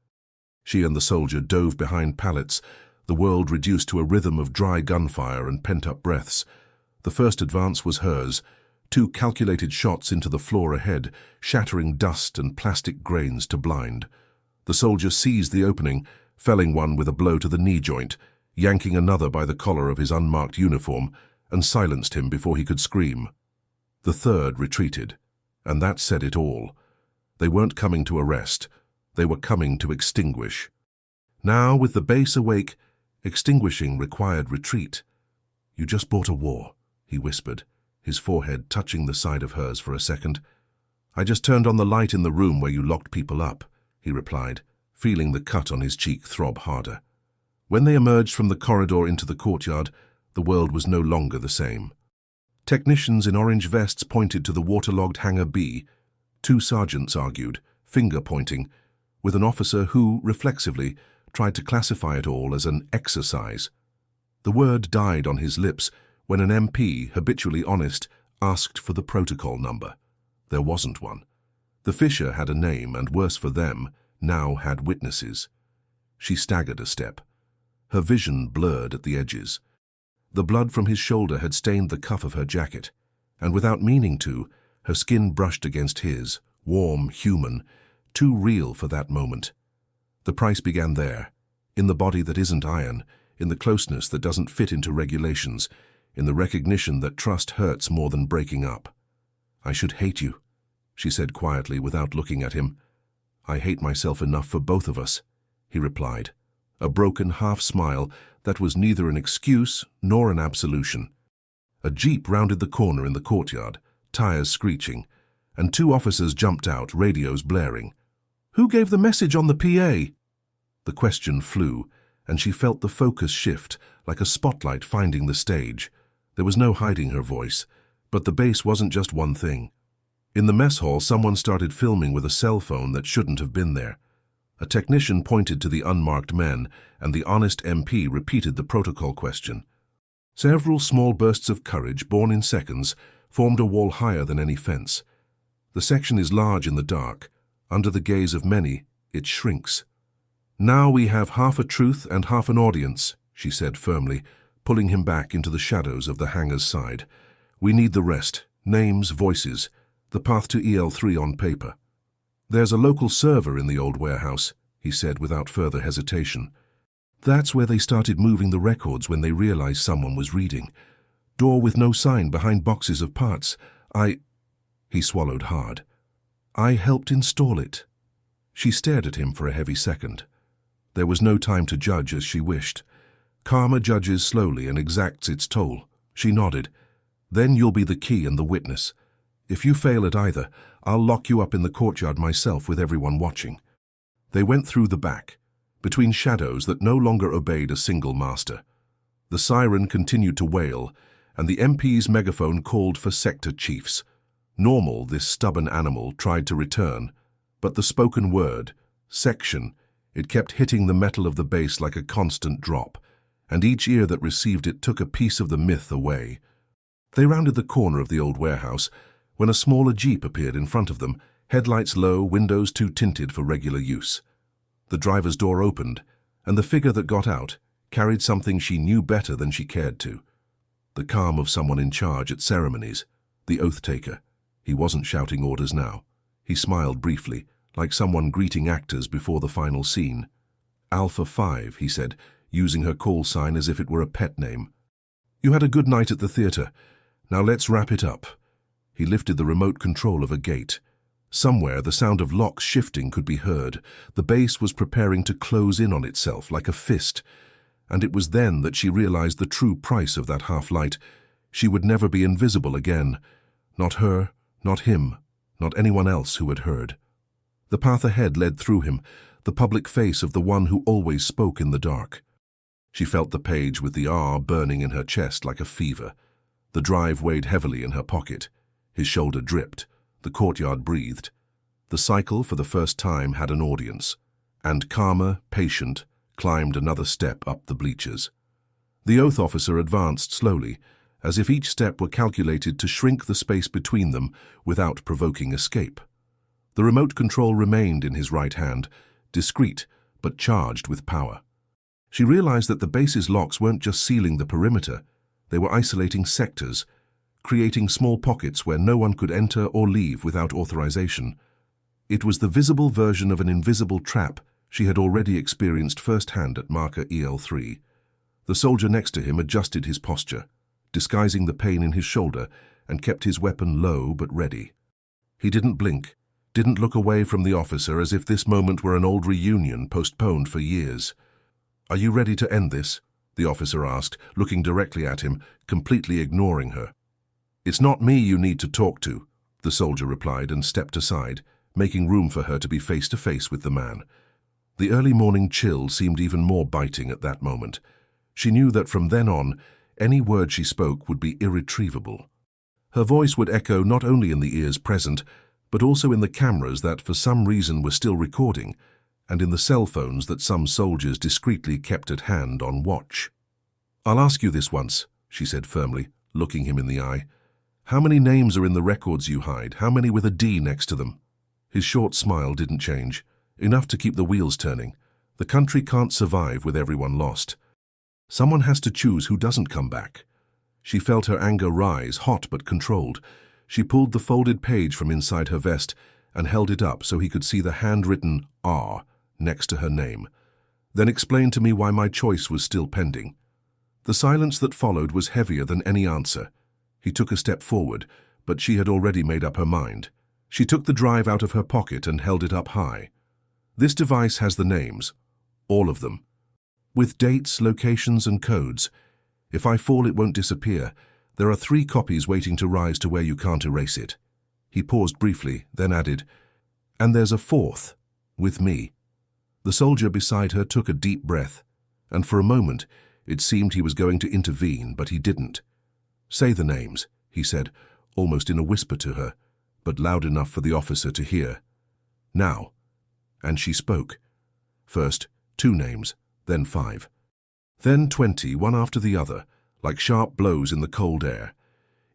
She and the soldier dove behind pallets, the world reduced to a rhythm of dry gunfire and pent-up breaths. The first advance was hers. 2 calculated shots into the floor ahead, shattering dust and plastic grains to blind. The soldier seized the opening, felling one with a blow to the knee joint, yanking another by the collar of his unmarked uniform, and silenced him before he could scream. The third retreated, and that said it all. They weren't coming to arrest. They were coming to extinguish. Now, with the base awake, Extinguishing required retreat. "You just bought a war," he whispered, his forehead touching the side of hers for a second. "I just turned on the light in the room where you locked people up," he replied, feeling the cut on his cheek throb harder. When they emerged from the corridor into the courtyard, the world was no longer the same. Technicians in orange vests pointed to the waterlogged Hangar B. Two sergeants argued, finger-pointing, with an officer who, reflexively, tried to classify it all as an exercise. The word died on his lips when an MP, habitually honest, asked for the protocol number. There wasn't one. The Fisher had a name, and worse for them, now had witnesses. She staggered a step. Her vision blurred at the edges. The blood from his shoulder had stained the cuff of her jacket, and without meaning to, her skin brushed against his, warm, human, too real for that moment. The price began there, in the body that isn't iron, in the closeness that doesn't fit into regulations, in the recognition that trust hurts more than breaking up. "I should hate you," she said quietly without looking at him. "I hate myself enough for both of us," he replied, a broken half-smile that was neither an excuse nor an absolution. A jeep rounded the corner in the courtyard, tires screeching, and two officers jumped out, radios blaring. "Who gave the message on the PA?" The question flew, and she felt the focus shift, like a spotlight finding the stage. There was no hiding her voice, but the bass wasn't just one thing. In the mess hall, someone started filming with a cell phone that shouldn't have been there. A technician pointed to the unmarked men, and the honest MP repeated the protocol question. Several small bursts of courage, born in seconds, formed a wall higher than any fence. The section is large in the dark. Under the gaze of many, it shrinks. "Now we have half a truth and half an audience," she said firmly, pulling him back into the shadows of the hangar's side. "We need the rest, names, voices, the path to EL3 on paper." "There's a local server in the old warehouse," he said without further hesitation. "That's where they started moving the records when they realized someone was reading. Door with no sign behind boxes of parts. He swallowed hard. "I helped install it." She stared at him for a heavy second. There was no time to judge as she wished. Karma judges slowly and exacts its toll. She nodded. "Then you'll be the key and the witness. If you fail at either, I'll lock you up in the courtyard myself with everyone watching." They went through the back, between shadows that no longer obeyed a single master. The siren continued to wail, and the MP's megaphone called for sector chiefs. Normal, this stubborn animal, tried to return, but the spoken word, section, it kept hitting the metal of the bass like a constant drop, and each ear that received it took a piece of the myth away. They rounded the corner of the old warehouse when a smaller jeep appeared in front of them, headlights low, windows too tinted for regular use. The driver's door opened, and the figure that got out carried something she knew better than she cared to. The calm of someone in charge at ceremonies, the oath-taker. He wasn't shouting orders now. He smiled briefly, like someone greeting actors before the final scene. "Alpha 5, he said, using her call sign as if it were a pet name. "You had a good night at the theater. Now let's wrap it up." He lifted the remote control of a gate. Somewhere the sound of locks shifting could be heard. The base was preparing to close in on itself like a fist. And it was then that she realized the true price of that half-light. She would never be invisible again. Not her, not him, not anyone else who had heard. The path ahead led through him, the public face of the one who always spoke in the dark. She felt the page with the R burning in her chest like a fever. The drive weighed heavily in her pocket. His shoulder dripped. The courtyard breathed. The cycle, for the first time, had an audience. And Karma, patient, climbed another step up the bleachers. The oath officer advanced slowly, as if each step were calculated to shrink the space between them without provoking escape. The remote control remained in his right hand, discreet but charged with power. She realized that the base's locks weren't just sealing the perimeter, they were isolating sectors, creating small pockets where no one could enter or leave without authorization. It was the visible version of an invisible trap she had already experienced firsthand at marker EL3. The soldier next to him adjusted his posture, disguising the pain in his shoulder, and kept his weapon low but ready. He didn't blink, didn't look away from the officer as if this moment were an old reunion postponed for years. "Are you ready to end this?" the officer asked, looking directly at him, completely ignoring her. "It's not me you need to talk to," the soldier replied and stepped aside, making room for her to be face to face with the man. The early morning chill seemed even more biting at that moment. She knew that from then on, any word she spoke would be irretrievable. Her voice would echo not only in the ears present, but also in the cameras that for some reason were still recording, and in the cell phones that some soldiers discreetly kept at hand on watch. "I'll ask you this once," she said firmly, looking him in the eye. "How many names are in the records you hide? How many with a D next to them?" His short smile didn't change, enough to keep the wheels turning. The country can't survive with everyone lost. Someone has to choose who doesn't come back. She felt her anger rise, hot but controlled. She pulled the folded page from inside her vest and held it up so he could see the handwritten R next to her name. "Then explain to me why my choice was still pending." The silence that followed was heavier than any answer. He took a step forward, but she had already made up her mind. She took the drive out of her pocket and held it up high. "This device has the names, all of them, with dates, locations, and codes. If I fall, it won't disappear. There are 3 copies waiting to rise to where you can't erase it." He paused briefly, then added, "And there's a 4th, with me." The soldier beside her took a deep breath, and for a moment it seemed he was going to intervene, but he didn't. "Say the names," he said, almost in a whisper to her, but loud enough for the officer to hear. "Now." And she spoke. First 2 names, then 5. Then 20, one after the other, like sharp blows in the cold air.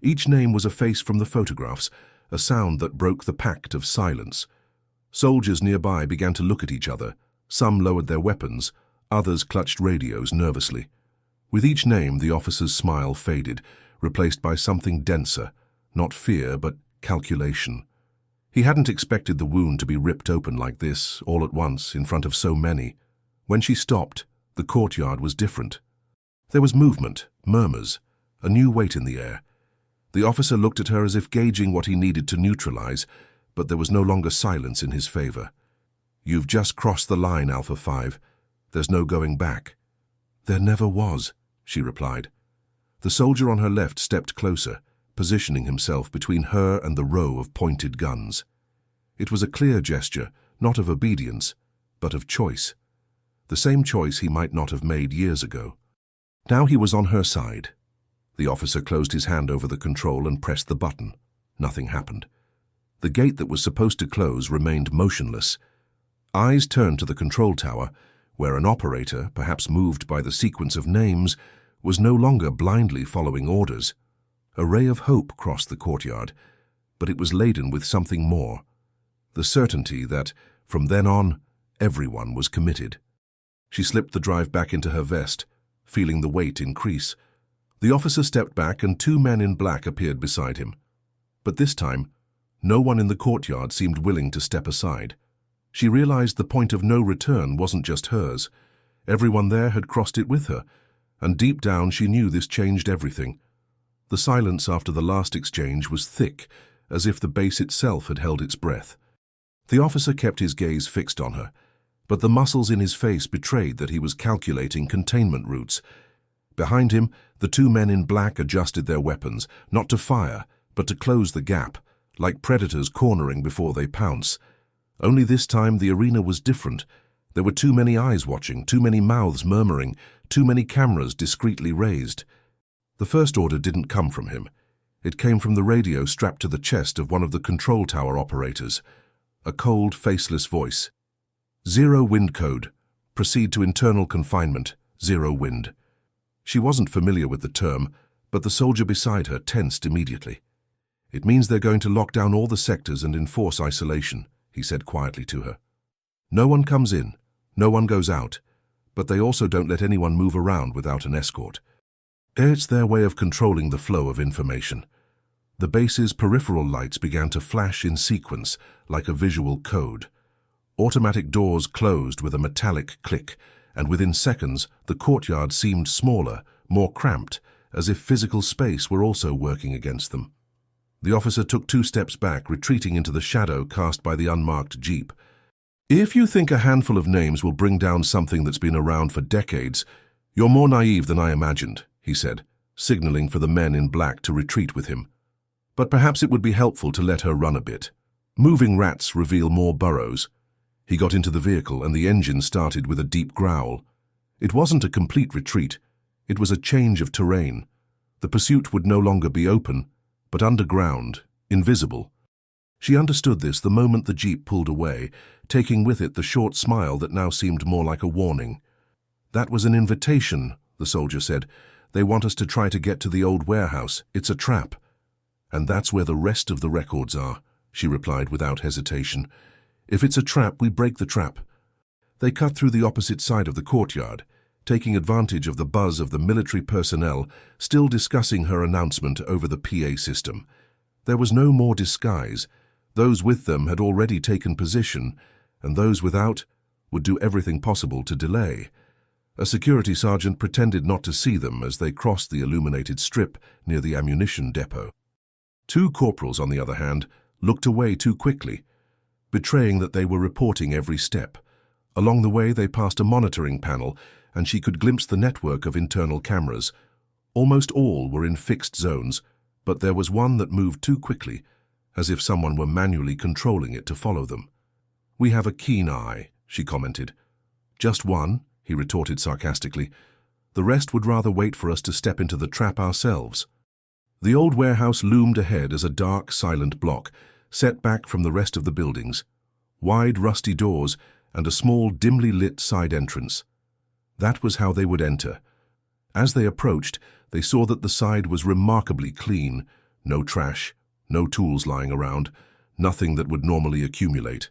Each name was a face from the photographs, a sound that broke the pact of silence. Soldiers nearby began to look at each other. Some lowered their weapons, others clutched radios nervously. With each name, the officer's smile faded, replaced by something denser, not fear, but calculation. He hadn't expected the wound to be ripped open like this, all at once, in front of so many. When she stopped, the courtyard was different. There was movement, murmurs, a new weight in the air. The officer looked at her as if gauging what he needed to neutralize, but there was no longer silence in his favor. "You've just crossed the line, Alpha 5. There's no going back." "There never was," she replied. The soldier on her left stepped closer, positioning himself between her and the row of pointed guns. It was a clear gesture, not of obedience, but of choice. The same choice he might not have made years ago. Now he was on her side. The officer closed his hand over the control and pressed the button. Nothing happened. The gate that was supposed to close remained motionless. Eyes turned to the control tower, where an operator, perhaps moved by the sequence of names, was no longer blindly following orders. A ray of hope crossed the courtyard, but it was laden with something more. The certainty that, from then on, everyone was committed. She slipped the drive back into her vest, feeling the weight increase. The officer stepped back and 2 men in black appeared beside him. But this time, no one in the courtyard seemed willing to step aside. She realized the point of no return wasn't just hers. Everyone there had crossed it with her, and deep down she knew this changed everything. The silence after the last exchange was thick, as if the base itself had held its breath. The officer kept his gaze fixed on her, but the muscles in his face betrayed that he was calculating containment routes. Behind him, the 2 men in black adjusted their weapons, not to fire, but to close the gap, like predators cornering before they pounce. Only this time the arena was different. There were too many eyes watching, too many mouths murmuring, too many cameras discreetly raised. The first order didn't come from him. It came from the radio strapped to the chest of one of the control tower operators. A cold, faceless voice. "0 wind code. Proceed to internal confinement. 0 wind." She wasn't familiar with the term, but the soldier beside her tensed immediately. "It means they're going to lock down all the sectors and enforce isolation," he said quietly to her. "No one comes in, no one goes out, but they also don't let anyone move around without an escort. It's their way of controlling the flow of information." The base's peripheral lights began to flash in sequence, like a visual code. Automatic doors closed with a metallic click, and within seconds the courtyard seemed smaller, more cramped, as if physical space were also working against them. The officer took 2 steps back, retreating into the shadow cast by the unmarked jeep. "If you think a handful of names will bring down something that's been around for decades, "You're more naive than I imagined," he said, signaling for the men in black to retreat with him. "But perhaps it would be helpful to let her run a bit. Moving rats reveal more burrows." He got into the vehicle and the engine started with a deep growl. It wasn't a complete retreat. It was a change of terrain. The pursuit would no longer be open, but underground, invisible. She understood this the moment the jeep pulled away, taking with it the short smile that now seemed more like a warning. "That was an invitation," the soldier said. "They want us to try to get to the old warehouse. It's a trap." "And that's where the rest of the records are," she replied without hesitation. "If it's a trap, we break the trap." They cut through the opposite side of the courtyard, taking advantage of the buzz of the military personnel still discussing her announcement over the PA system. There was no more disguise. Those with them had already taken position, and those without would do everything possible to delay. A security sergeant pretended not to see them as they crossed the illuminated strip near the ammunition depot. Two corporals, on the other hand, looked away too quickly, betraying that they were reporting every step. Along the way, they passed a monitoring panel, and she could glimpse the network of internal cameras. Almost all were in fixed zones, but there was one that moved too quickly, as if someone were manually controlling it to follow them. "We have a keen eye," she commented. "Just one," he retorted sarcastically. "The rest would rather wait for us to step into the trap ourselves." The old warehouse loomed ahead as a dark, silent block, set back from the rest of the buildings. Wide, rusty doors and a small, dimly lit side entrance. That was how they would enter. As they approached, they saw that the side was remarkably clean. No trash, no tools lying around, nothing that would normally accumulate.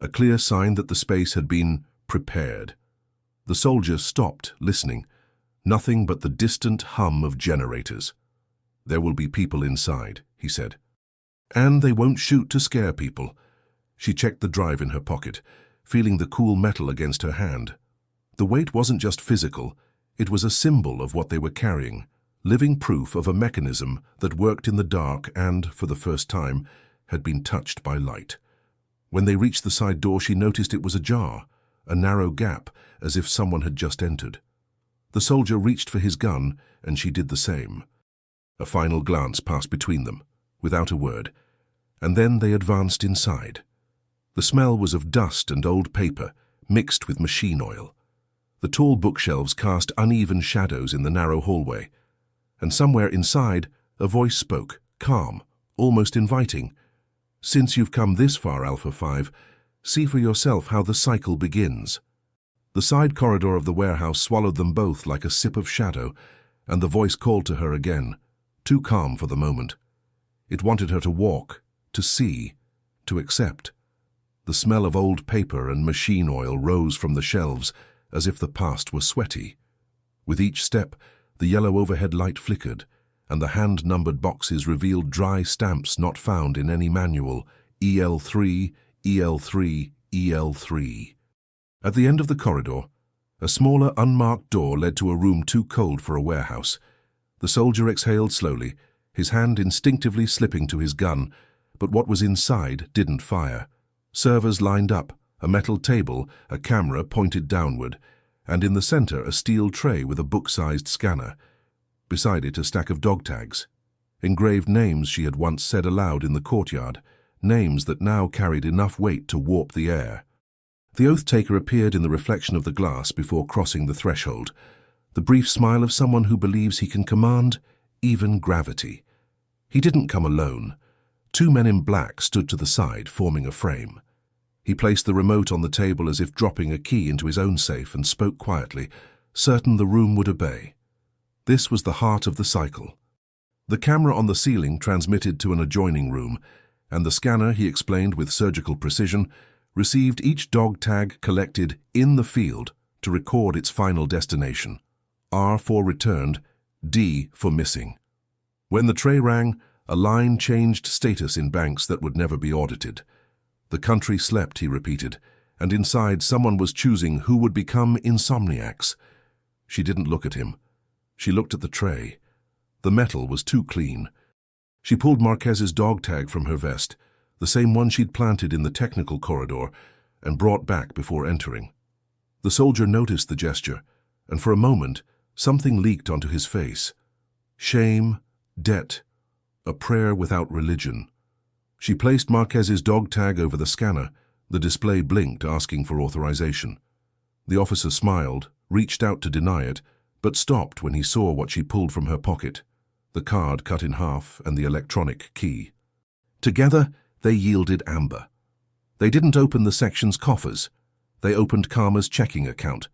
A clear sign that the space had been prepared. The soldier stopped, listening. Nothing but the distant hum of generators. "There will be people inside," he said. "And they won't shoot to scare people." She checked the drive in her pocket, feeling the cool metal against her hand. The weight wasn't just physical, it was a symbol of what they were carrying, living proof of a mechanism that worked in the dark and, for the first time, had been touched by light. When they reached the side door, she noticed it was ajar, a narrow gap, as if someone had just entered. The soldier reached for his gun, and she did the same. A final glance passed between them, without a word, and then they advanced inside. The smell was of dust and old paper, mixed with machine oil. The tall bookshelves cast uneven shadows in the narrow hallway, and somewhere inside, a voice spoke, calm, almost inviting. "Since you've come this far, Alpha 5, see for yourself how the cycle begins." The side corridor of the warehouse swallowed them both like a sip of shadow, and the voice called to her again, too calm for the moment. It wanted her to walk, to see, to accept. The smell of old paper and machine oil rose from the shelves, as if the past were sweaty. With each step, the yellow overhead light flickered, and the hand-numbered boxes revealed dry stamps not found in any manual, EL3, EL3, EL3. At the end of the corridor, a smaller, unmarked door led to a room too cold for a warehouse. The soldier exhaled slowly, his hand instinctively slipping to his gun, but what was inside didn't fire. Servers lined up, a metal table, a camera pointed downward, and in the center a steel tray with a book-sized scanner. Beside it a stack of dog tags, engraved names she had once said aloud in the courtyard, names that now carried enough weight to warp the air. The oath-taker appeared in the reflection of the glass before crossing the threshold, the brief smile of someone who believes he can command even gravity. He didn't come alone. Two men in black stood to the side, forming a frame. He placed the remote on the table as if dropping a key into his own safe and spoke quietly, certain the room would obey. This was the heart of the cycle. The camera on the ceiling transmitted to an adjoining room, and the scanner, he explained with surgical precision, received each dog tag collected in the field to record its final destination. R for returned, D for missing. When the tray rang, a line changed status in banks that would never be audited. The country slept, he repeated, and inside someone was choosing who would become insomniacs. She didn't look at him. She looked at the tray. The metal was too clean. She pulled Marquez's dog tag from her vest, the same one she'd planted in the technical corridor, and brought back before entering. The soldier noticed the gesture, and for a moment, something leaked onto his face. Shame, debt, a prayer without religion. She placed Marquez's dog tag over the scanner. The display blinked, asking for authorization. The officer smiled, reached out to deny it, but stopped when he saw what she pulled from her pocket: the card cut in half and the electronic key. Together, they yielded amber. They didn't open the section's coffers. They opened Karma's checking account.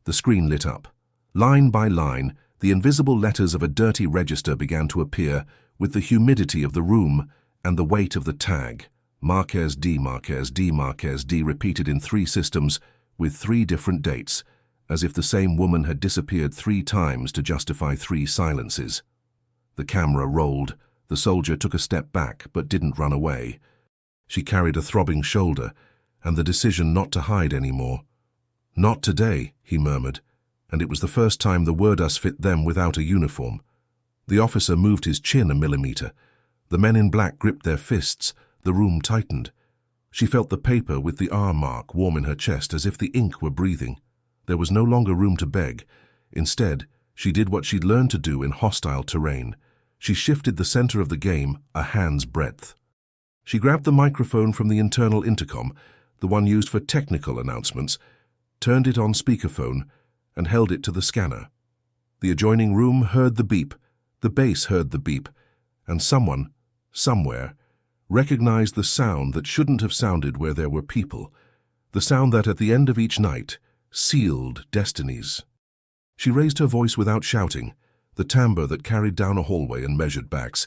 The screen lit up. Line by line, the invisible letters of a dirty register began to appear, with the humidity of the room and the weight of the tag. Marquez D. Marquez D. Marquez D. repeated in 3 systems, with 3 different dates, as if the same woman had disappeared 3 times to justify 3 silences. The camera rolled. The soldier took a step back, but didn't run away. She carried a throbbing shoulder, and the decision not to hide anymore. "Not today," he murmured, and it was the first time the word "us" fit them without a uniform. The officer moved his chin a millimeter. The men in black gripped their fists. The room tightened. She felt the paper with the R mark warm in her chest, as if the ink were breathing. There was no longer room to beg. Instead, she did what she'd learned to do in hostile terrain. She shifted the center of the game a hand's breadth. She grabbed the microphone from the internal intercom, the one used for technical announcements, turned it on speakerphone, and held it to the scanner. The adjoining room heard the beep, the base heard the beep, and someone, somewhere, recognized the sound that shouldn't have sounded where there were people, the sound that, at the end of each night, sealed destinies. She raised her voice without shouting, the timbre that carried down a hallway and measured backs.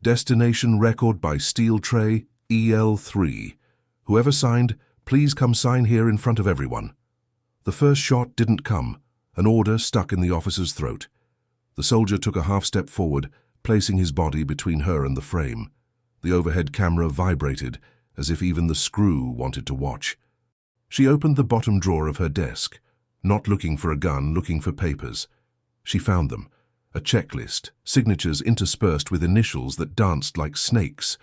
"Destination record by steel tray, EL3. Whoever signed, please come sign here in front of everyone." The first shot didn't come, an order stuck in the officer's throat. The soldier took a half-step forward, placing his body between her and the frame. The overhead camera vibrated, as if even the screw wanted to watch. She opened the bottom drawer of her desk, not looking for a gun, looking for papers. She found them. A checklist, signatures interspersed with initials that danced like snakes,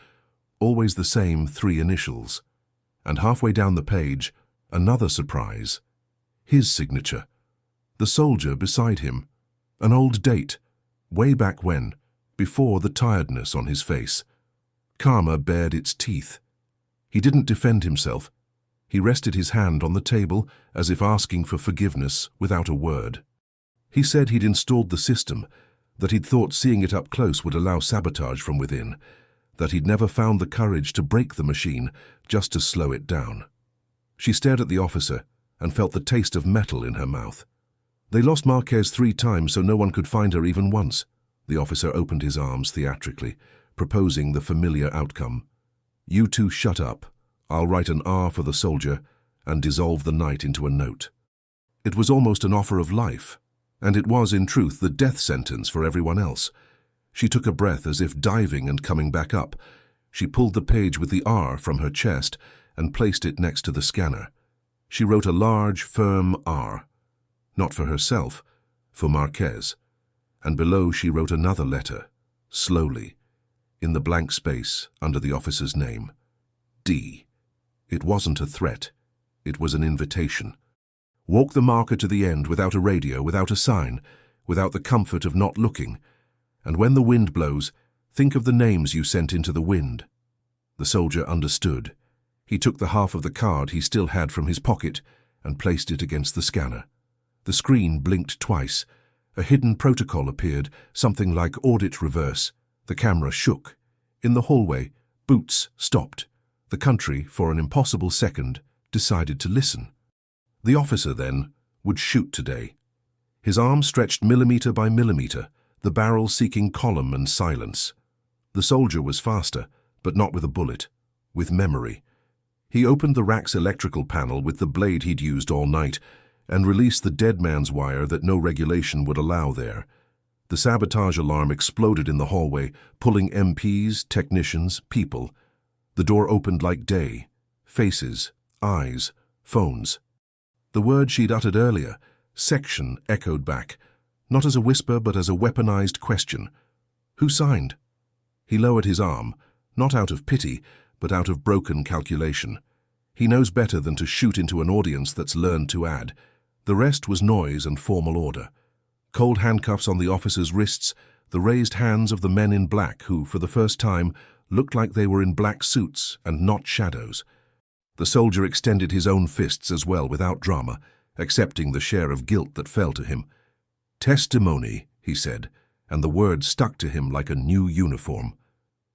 always the same 3 initials. And halfway down the page, another surprise. His signature. The soldier beside him. An old date, way back when, before the tiredness on his face. Karma bared its teeth. He didn't defend himself. He rested his hand on the table as if asking for forgiveness without a word. He said he'd installed the system, that he'd thought seeing it up close would allow sabotage from within, that he'd never found the courage to break the machine, just to slow it down. She stared at the officer and felt the taste of metal in her mouth. They lost Marquez 3 times, so no one could find her even once. The officer opened his arms theatrically, proposing the familiar outcome. "You two shut up. I'll write an R for the soldier and dissolve the night into a note." It was almost an offer of life, and it was, in truth, the death sentence for everyone else. She took a breath as if diving and coming back up. She pulled the page with the R from her chest and placed it next to the scanner. She wrote a large, firm R. Not for herself, for Marquez. And below she wrote another letter, slowly, in the blank space under the officer's name. D. It wasn't a threat. It was an invitation. Walk the marker to the end without a radio, without a sign, without the comfort of not looking. And when the wind blows, think of the names you sent into the wind. The soldier understood. He took the half of the card he still had from his pocket and placed it against the scanner. The screen blinked twice. A hidden protocol appeared, something like audit reverse. The camera shook. In the hallway, Boots stopped. The country, for an impossible second, decided to listen. The officer, then, would shoot today. His arm stretched millimeter by millimeter, the barrel seeking column and silence. The soldier was faster, but not with a bullet, with memory. He opened the rack's electrical panel with the blade he'd used all night and released the dead man's wire that no regulation would allow there. The sabotage alarm exploded in the hallway, pulling MPs, technicians, people. The door opened like day. Faces, eyes, phones. The word she'd uttered earlier, section, echoed back, not as a whisper but as a weaponized question. Who signed? He lowered his arm, not out of pity, but out of broken calculation. He knows better than to shoot into an audience that's learned to add. The rest was noise and formal order. Cold handcuffs on the officers' wrists, the raised hands of the men in black who, for the first time, looked like they were in black suits and not shadows. The soldier extended his own fists as well without drama, accepting the share of guilt that fell to him. "Testimony," he said, and the word stuck to him like a new uniform.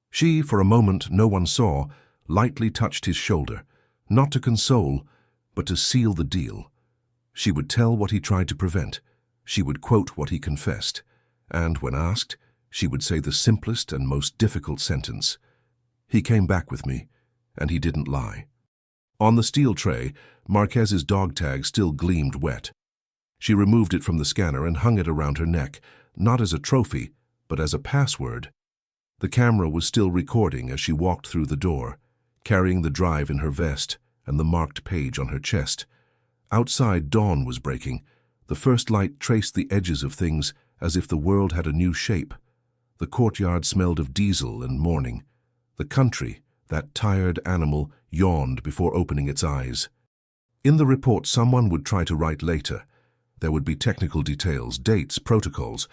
She, for a moment no one saw, lightly touched his shoulder, not to console, but to seal the deal. She would tell what he tried to prevent. She would quote what he confessed. And, when asked, she would say the simplest and most difficult sentence. "He came back with me, and he didn't lie." On the steel tray, Marquez's dog tag still gleamed wet. She removed it from the scanner and hung it around her neck, not as a trophy, but as a password. The camera was still recording as she walked through the door, carrying the drive in her vest and the marked page on her chest. Outside, dawn was breaking. The first light traced the edges of things as if the world had a new shape. The courtyard smelled of diesel and morning. The country, that tired animal, yawned before opening its eyes. In the report someone would try to write later. There would be technical details, dates, protocols.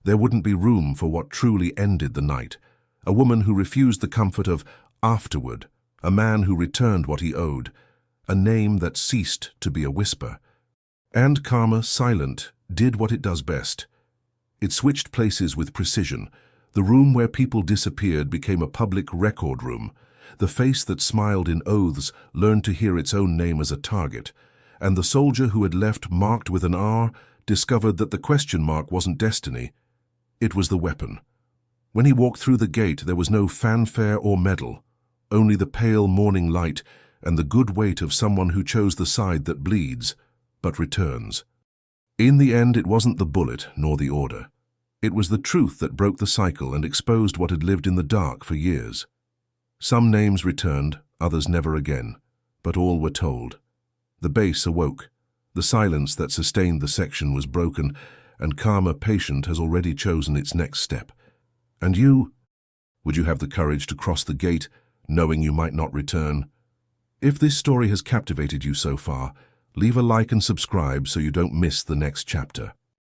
There wouldn't be room for what truly ended the night. A woman who refused the comfort of afterward, a man who returned what he owed, a name that ceased to be a whisper. And Karma, silent, did what it does best. It switched places with precision. The room where people disappeared became a public record room. The face that smiled in oaths learned to hear its own name as a target. And the soldier who had left marked with an R discovered that the question mark wasn't destiny. It was the weapon. When he walked through the gate, there was no fanfare or medal, only the pale morning light and the good weight of someone who chose the side that bleeds, but returns. In the end, it wasn't the bullet nor the order. It was the truth that broke the cycle and exposed what had lived in the dark for years. Some names returned, others never again, but all were told. The base awoke. The silence that sustained the section was broken, and Karma, patient, has already chosen its next step. And you? Would you have the courage to cross the gate, knowing you might not return? If this story has captivated you so far, leave a like and subscribe so you don't miss the next chapter.